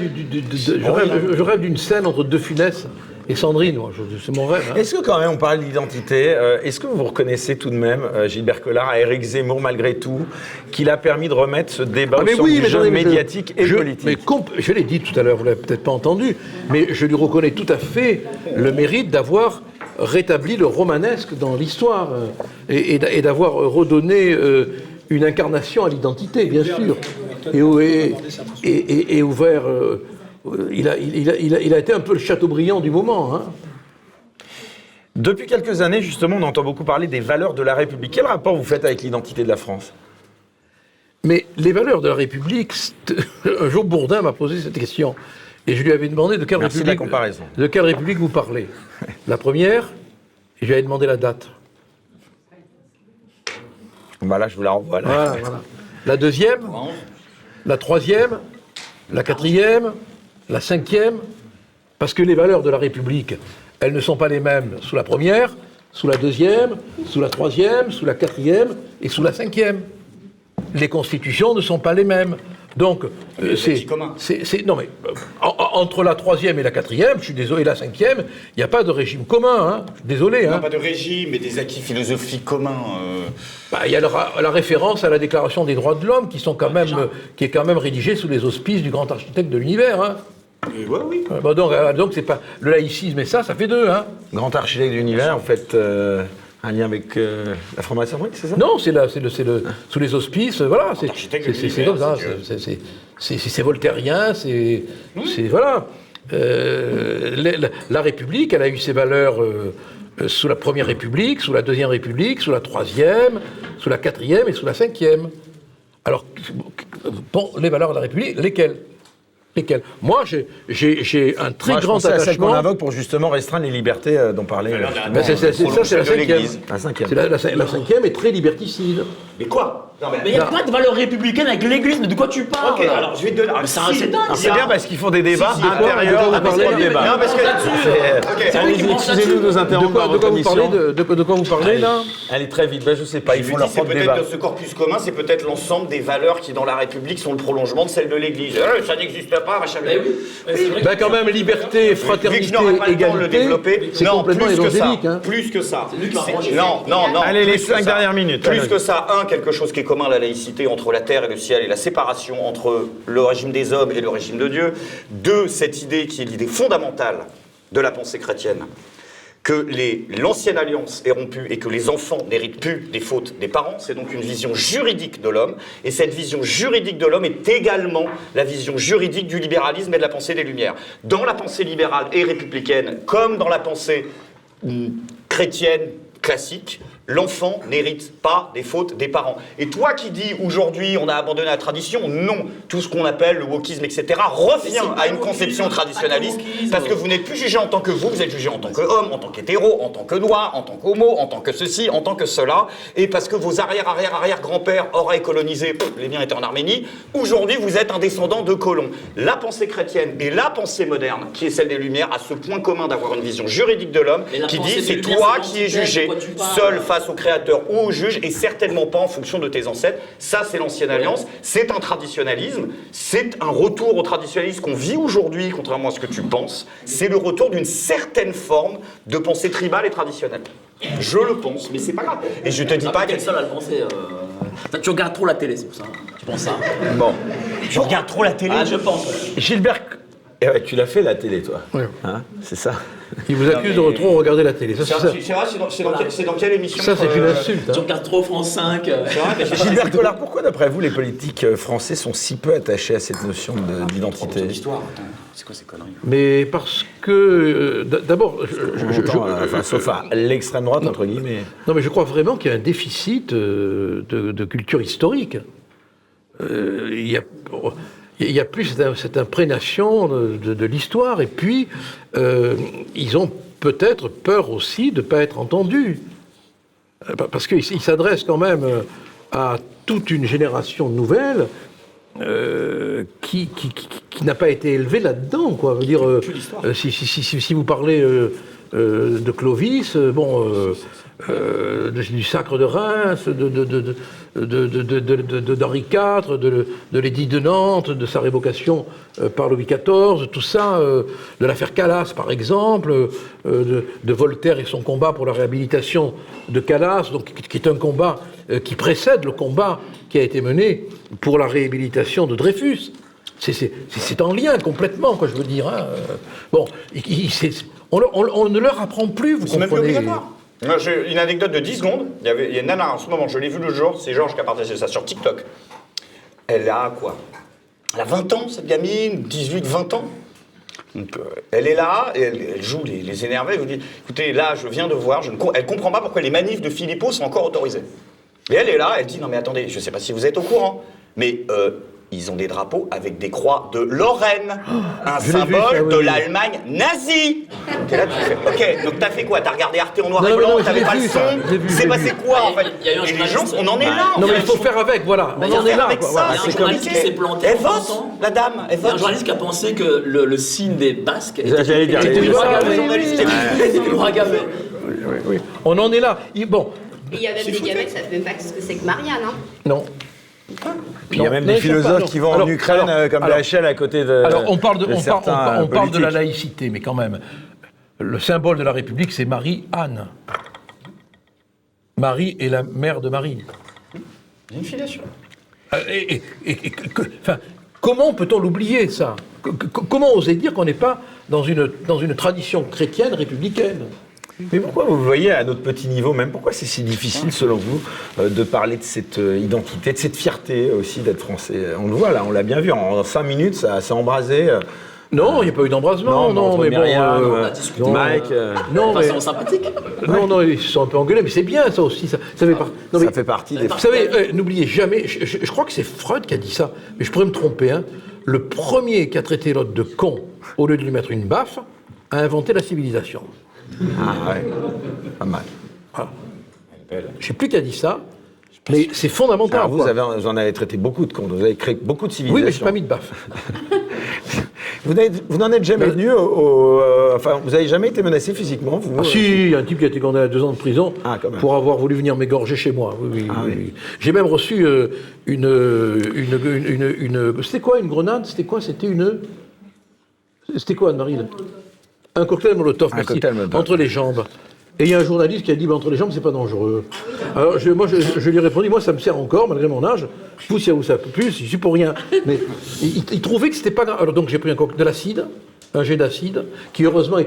je rêve d'une scène entre De Funès et Sandrine. Moi, c'est mon rêve. hein. Est-ce que quand même on parle d'identité, est-ce que vous reconnaissez tout de même, Gilbert Collard, à Éric Zemmour malgré tout, qu'il a permis de remettre ce débat Ah, mais sur oui, du mais jeu attendez, mais médiatique et je politique? je l'ai dit tout à l'heure, vous l'avez peut-être pas entendu, mais je lui reconnais tout à fait le mérite d'avoir rétabli le romanesque dans l'histoire et d'avoir redonné une incarnation à l'identité, bien sûr, et ouvert. Il a été un peu le Chateaubriand du moment. Hein. Depuis quelques années, justement, on entend beaucoup parler des valeurs de la République. Quel rapport vous faites avec l'identité de la France? Mais les valeurs de la République, un jour Bourdin m'a posé cette question. Et je lui avais demandé de quelle, Merci de République, la comparaison. de quelle République vous parlez. La première, et je lui avais demandé la date. Bah là, je vous la renvoie. Là. Voilà. La deuxième, la troisième, la quatrième, la cinquième, parce que les valeurs de la République, elles ne sont pas les mêmes sous la première, sous la deuxième, sous la troisième, sous la quatrième et sous la cinquième. Les constitutions ne sont pas les mêmes. Donc, non mais entre la troisième et la quatrième, je suis désolé, et la cinquième, il n'y a pas de régime commun. Hein. Désolé. Non, hein. pas de régime, mais des acquis philosophiques communs. Il y a la référence à la Déclaration des droits de l'homme qui est quand même rédigée sous les auspices du grand architecte de l'univers. Hein. Oui. Donc c'est pas le laïcisme et ça fait deux. Hein. Grand architecte de l'univers, en fait, un lien avec la franc-maçonnerie, c'est ça? Non, c'est sous les auspices, voilà. C'est comme ça. C'est voltairien, voilà. La République, elle a eu ses valeurs sous la Première République, sous la Deuxième République, sous la Troisième, sous la Quatrième et sous la Cinquième. Alors, bon, les valeurs de la République, lesquelles? Moi, j'ai un très grand attachement. C'est celle qu'on invoque pour justement restreindre les libertés dont parlait. C'est la cinquième. La cinquième. La cinquième est très liberticide. Mais quoi? Mais il n'y a pas de valeur républicaine avec l'Église, mais de quoi tu parles? Ok, alors je vais te donner. C'est dingue. C'est bien parce qu'ils font des débats intérieurs à parler notre débat. Non, parce que Excusez-nous de nous interrompre dans votre émission. De quoi vous parlez, là? Allez très vite, je sais pas, ils font leur c'est propre débat. peut-être ce corpus commun, c'est peut-être l'ensemble des valeurs qui, dans la République, sont le prolongement de celles de l'Église. Ça n'existe pas, machin. Quand même, liberté, fraternité, Vu que je n'aurai pas le temps de le égalité, développer, c'est complètement évangélique. Plus que ça. Non. Allez, les 5 dernières minutes. Plus que ça, quelque chose qui est commun à la laïcité entre la terre et le ciel et la séparation entre le régime des hommes et le régime de Dieu. 2, cette idée qui est l'idée fondamentale de la pensée chrétienne, que l'ancienne alliance est rompue et que les enfants n'héritent plus des fautes des parents. C'est donc une vision juridique de l'homme. Et cette vision juridique de l'homme est également la vision juridique du libéralisme et de la pensée des Lumières. Dans la pensée libérale et républicaine, comme dans la pensée chrétienne classique, l'enfant n'hérite pas des fautes des parents. Et toi qui dis aujourd'hui on a abandonné la tradition, non. Tout ce qu'on appelle le wokisme, etc. revient à une conception traditionnaliste parce que vous n'êtes plus jugé en tant que vous êtes jugé en tant qu'homme, en tant qu'hétéro, en tant que noir, en tant qu'homo, en tant que ceci, en tant que cela. Et parce que vos arrière-arrière-arrière-grands-pères auraient colonisé, les miens étaient en Arménie, aujourd'hui vous êtes un descendant de colons. La pensée chrétienne et la pensée moderne, qui est celle des Lumières, a ce point commun d'avoir une vision juridique de l'homme qui dit c'est toi qui es jugé seul face au créateur ou au juge et certainement pas en fonction de tes ancêtres. Ça, c'est l'ancienne alliance, c'est un traditionnalisme, c'est un retour au traditionnalisme qu'on vit aujourd'hui, contrairement à ce que tu penses. C'est le retour d'une certaine forme de pensée tribale et traditionnelle. Je le pense, mais c'est pas grave. Et je te dis pas qu'elle seule à le penser. Tu regardes trop la télé, c'est pour ça. Tu penses ça? Bon. Je regarde trop la télé. Ah, je pense. Gilbert. Tu l'as fait la télé, toi. Oui. Hein, c'est ça. Il vous accuse de trop regarder la télé. C'est dans quelle émission? Ça, c'est une insulte. Tu regardes trop France 5. Gilbert Collard, pourquoi, d'après vous, les politiques français sont si peu attachés à cette notion d'identité? L'histoire. C'est quoi ces conneries? Mais parce que, d'abord, sauf à l'extrême droite, entre guillemets. Non, mais je crois vraiment qu'il y a un déficit de culture historique. Il y a plus cette imprégnation de l'histoire, et puis ils ont peut-être peur aussi de ne pas être entendus. Parce qu'ils s'adressent quand même à toute une génération nouvelle qui n'a pas été élevée là-dedans, quoi. Je veux dire, si vous parlez de Clovis, du sacre de Reims, d'Henri IV, de l'édit de Nantes, de sa révocation par Louis XIV, tout ça, de l'affaire Calas par exemple, de Voltaire et son combat pour la réhabilitation de Calas, donc, qui est un combat qui précède le combat qui a été mené pour la réhabilitation de Dreyfus. C'est en lien complètement, quoi, je veux dire. Hein. Bon, on ne leur apprend plus, vous comprenez. C'est même plus obligatoire. J'ai une anecdote de 10 secondes. Il y a une nana en ce moment, je l'ai vue le jour, c'est Georges qui a partagé ça sur TikTok. Elle a quoi? Elle a 20 ans, cette gamine, 18, 20 ans. Donc, elle est là, et elle joue les énervés, elle vous dit, écoutez, là, je viens de voir, elle comprend pas pourquoi les manifs de Philippot sont encore autorisés. Et elle est là, elle dit, non mais attendez, je sais pas si vous êtes au courant, mais ils ont des drapeaux avec des croix de Lorraine, un je l'ai vu, symbole ça, oui, de oui. l'Allemagne nazie. T'es là, tu fais, ok, donc t'as fait quoi? T'as regardé Arte en noir Non, et non, blanc, non, je t'avais l'ai pas vu, le ça, son? je l'ai vu, Il je s'est l'ai passé vu. quoi en fait? Il y a eu un Et les gens, journaliste- on en est là. Non, en mais fait. il faut faire avec, voilà. Bah, On en est là. avec quoi, ça. voilà. Il y a un C'est journaliste qui s'est planté. Elle pendant vote, longtemps. la dame, elle Il y a un vote. journaliste qui a pensé que le signe des Basques était J'allais dire, était les- une les- ragavé. les- C'était une ragavé. Oui. On en est là. Bon, Et il y a même des gamins qui savent même pas ce que c'est que Marianne. Hein. non. Puis il y a même Non, des ils sont pas, philosophes non. qui vont Alors, en Ukraine comme alors, BHL à côté de. Alors, on parle de la politiques. laïcité, mais quand même, le symbole de la République, c'est Marie-Anne. Marie est la mère de Marie. Il y a une filiation. Enfin, comment peut-on l'oublier, ça? Comment oser dire qu'on n'est pas dans une tradition chrétienne républicaine? Mais pourquoi vous voyez à notre petit niveau, même pourquoi c'est si difficile selon vous de parler de cette identité, de cette fierté aussi d'être français? On le voit là, on l'a bien vu, en 5 minutes ça s'est embrasé. Non, il n'y a pas eu d'embrasement, non, entre mais bon... Myriam, non, Mike, non, De mais... façon sympathique. Non, ils se sont un peu engueulés, mais c'est bien ça aussi. Ça fait non, mais- ça fait partie des... Vous savez, n'oubliez jamais, je crois que c'est Freud qui a dit ça, mais je pourrais me tromper, hein, le premier qui a traité l'autre de con, au lieu de lui mettre une baffe, a inventé la civilisation. Ah ouais, pas mal. Voilà. Je ne sais plus qui a dit ça, mais c'est fondamental. Alors quoi. vous en avez traité beaucoup de cons, vous avez créé beaucoup de Oui, mais je civilisations. n'ai pas mis de baffe. Vous n'en êtes jamais venu enfin, vous n'avez jamais été menacé physiquement, vous? Ah, si, il y a un type qui a été condamné à 2 ans de prison Ah, quand même. pour avoir voulu venir m'égorger chez moi. Oui. J'ai même reçu c'était quoi une grenade? C'était quoi? C'était quoi, Anne-Marie? Un cocktail Molotov, merci. cocktail Molotov. Entre les jambes. Et il y a un journaliste qui a dit, entre les jambes, c'est pas dangereux. Alors, je lui ai répondu, moi, ça me sert encore, malgré mon âge. Vous, si ça peut plus, je suis pour rien. Mais il trouvait que c'était pas grave. Alors, donc, j'ai pris de l'acide, un jet d'acide, qui, heureusement,